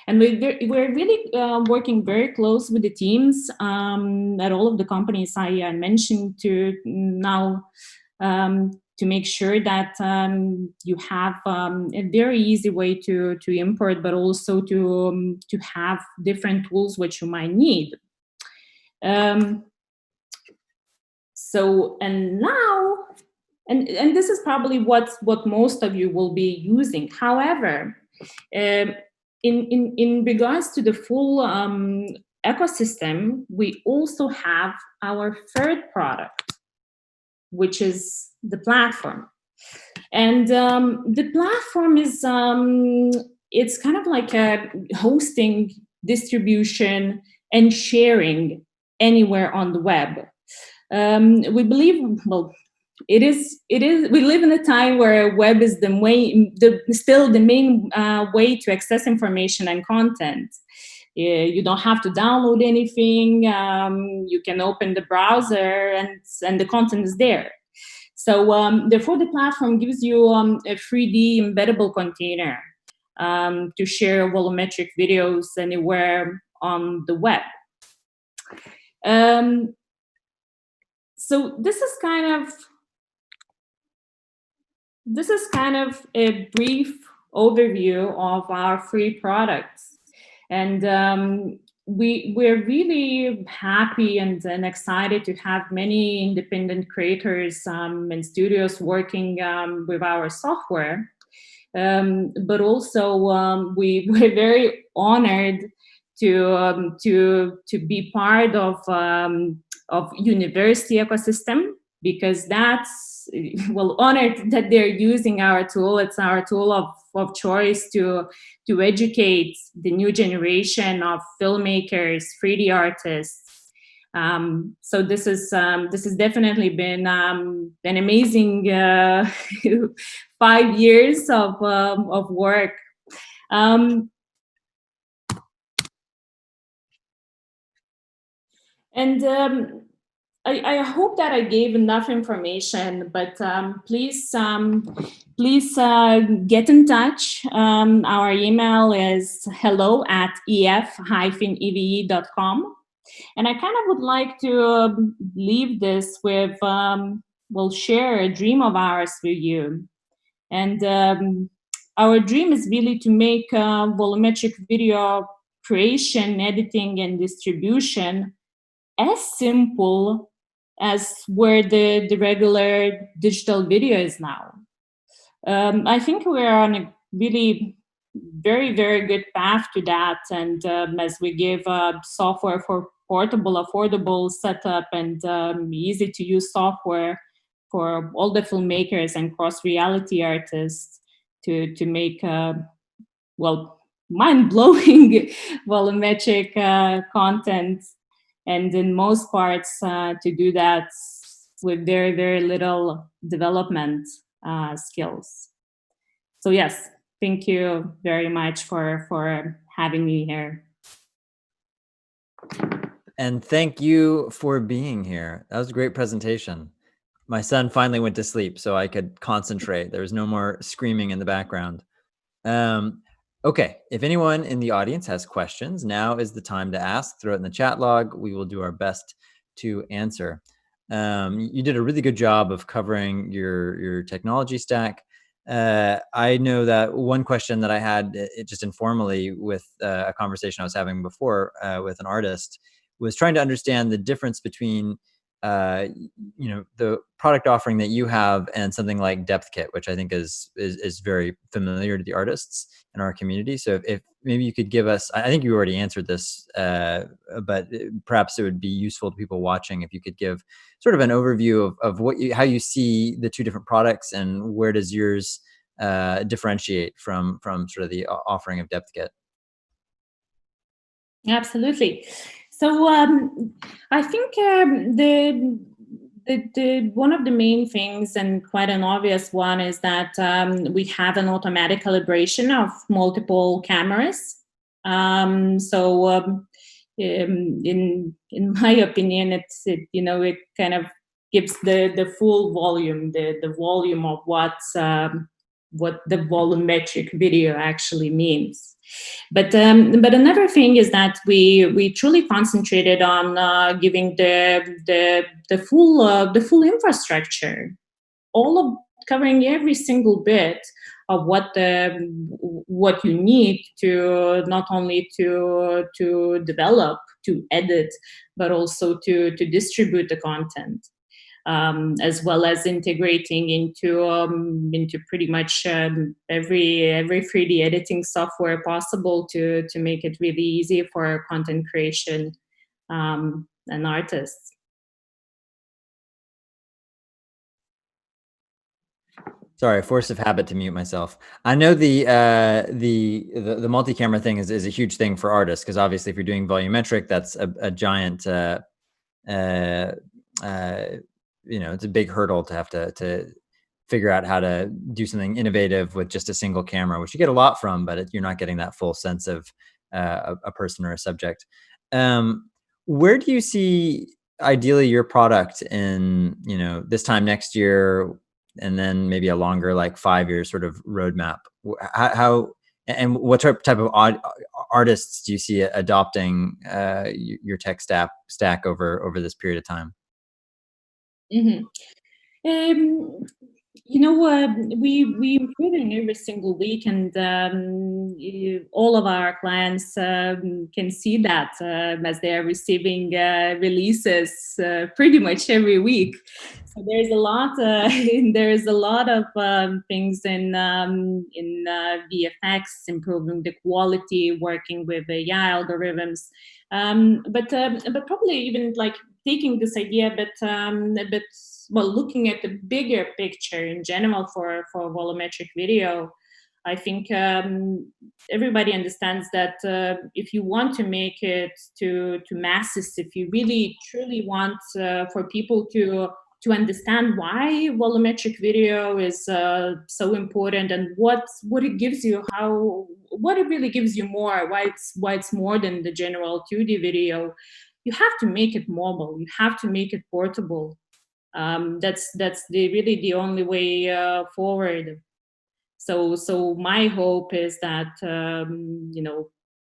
And we're really working very close with the teams at all of the companies I mentioned to now, to make sure that you have a very easy way to import, but also to have different tools which you might need. So, and now, and this is probably what most of you will be using. However, in regards to the full ecosystem, we also have our third product, which is the platform. And the platform is, it's kind of like a hosting, distribution, and sharing anywhere on the web. We believe, well, it is. We live in a time where web is still the main way to access information and content. You don't have to download anything. You can open the browser and the content is there. So therefore, the platform gives you a 3D embeddable container to share volumetric videos anywhere on the web. So this is kind of a brief overview of our free products, and we're really happy and excited to have many independent creators and studios working with our software, but also we're very honored to be part of university ecosystem, because that's, well, honored that they're using our tool. It's our tool of choice to educate the new generation of filmmakers, 3D artists. So this has definitely been an amazing 5 years of work. I hope that I gave enough information, but please get in touch. Our email is hello@ef-eve.com. And I kind of would like to leave this with, we'll share a dream of ours with you. And our dream is really to make volumetric video creation, editing, and distribution as simple as where the regular digital video is now. I think we're on a really very, very good path to that. And as we give software for portable, affordable setup and easy to use software for all the filmmakers and cross reality artists to make, well, mind-blowing volumetric content. And in most parts, to do that with very, very little development skills. So yes, thank you very much for having me here. And thank you for being here. That was a great presentation. My son finally went to sleep so I could concentrate. There was no more screaming in the background. Okay, if anyone in the audience has questions, now is the time to ask. Throw it in the chat log. We will do our best to answer. You did a really good job of covering your technology stack. I know that one question that I had just informally with a conversation I was having before with an artist was trying to understand the difference between the product offering that you have and something like Depth Kit, which I think is very familiar to the artists in our community. So if maybe you could give us, I think you already answered this, but perhaps it would be useful to people watching if you could give sort of an overview of how you see the two different products and where does yours differentiate from sort of the offering of Depth Kit. Absolutely. So I think the one of the main things, and quite an obvious one, is that we have an automatic calibration of multiple cameras. In my opinion, it kind of gives the full volume, the volume of what the volumetric video actually means. But another thing is that we truly concentrated on giving the full infrastructure, covering every single bit of what you need to not only to develop, to edit, but also to distribute the content. As well as integrating into pretty much every 3D editing software possible to make it really easy for content creation and artists. Sorry, force of habit to mute myself. I know the multi-camera thing is a huge thing for artists, because obviously if you're doing volumetric, that's a giant it's a big hurdle to have to figure out how to do something innovative with just a single camera, which you get a lot from, but you're not getting that full sense of a person or a subject. Where do you see ideally your product in, this time next year, and then maybe a longer, like 5-year sort of roadmap? How and what type of artists do you see adopting your tech stack over this period of time? Mm-hmm. We improving every single week, and all of our clients can see that as they are receiving releases pretty much every week. So there's a lot. There's a lot of things in VFX, improving the quality, working with AI algorithms, but probably even like taking this idea, but looking at the bigger picture in general for volumetric video. I think everybody understands that if you want to make it to masses, if you really truly want for people to to understand why volumetric video is so important and what it gives you, what it really gives you more, why it's more than the general 2D video. You have to make it mobile. You have to make it portable. That's really the only way forward. So my hope is that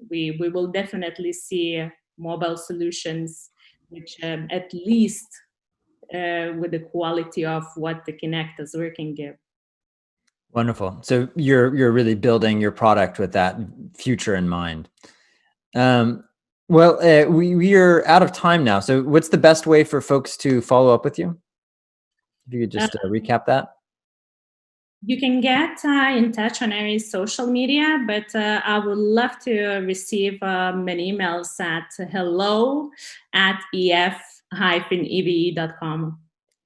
we will definitely see mobile solutions which at least with the quality of what the connectors can give. Wonderful. So you're really building your product with that future in mind. Well, we are out of time now. So what's the best way for folks to follow up with you? If you could just recap that. You can get in touch on any social media, but I would love to receive many emails at hello@ef-eve.com.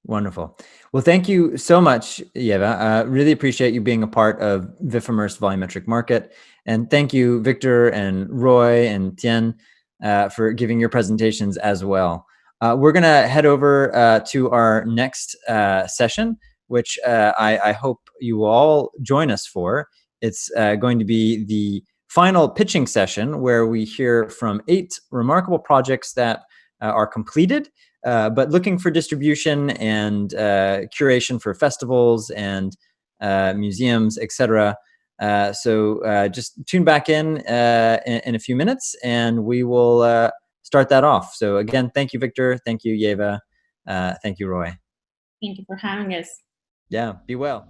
Wonderful. Well, thank you so much, Ieva. Really appreciate you being a part of VIFF Immersed Volumetric Market. And thank you, Victor and Roy and Tien, for giving your presentations as well. We're going to head over to our next session, which I hope you will all join us for. It's going to be the final pitching session where we hear from 8 remarkable projects that are completed, but looking for distribution and curation for festivals and museums, etc. So just tune back in a few minutes and we will start that off. So again, thank you, Victor. Thank you, Ieva. Thank you, Roy. Thank you for having us. Yeah, be well.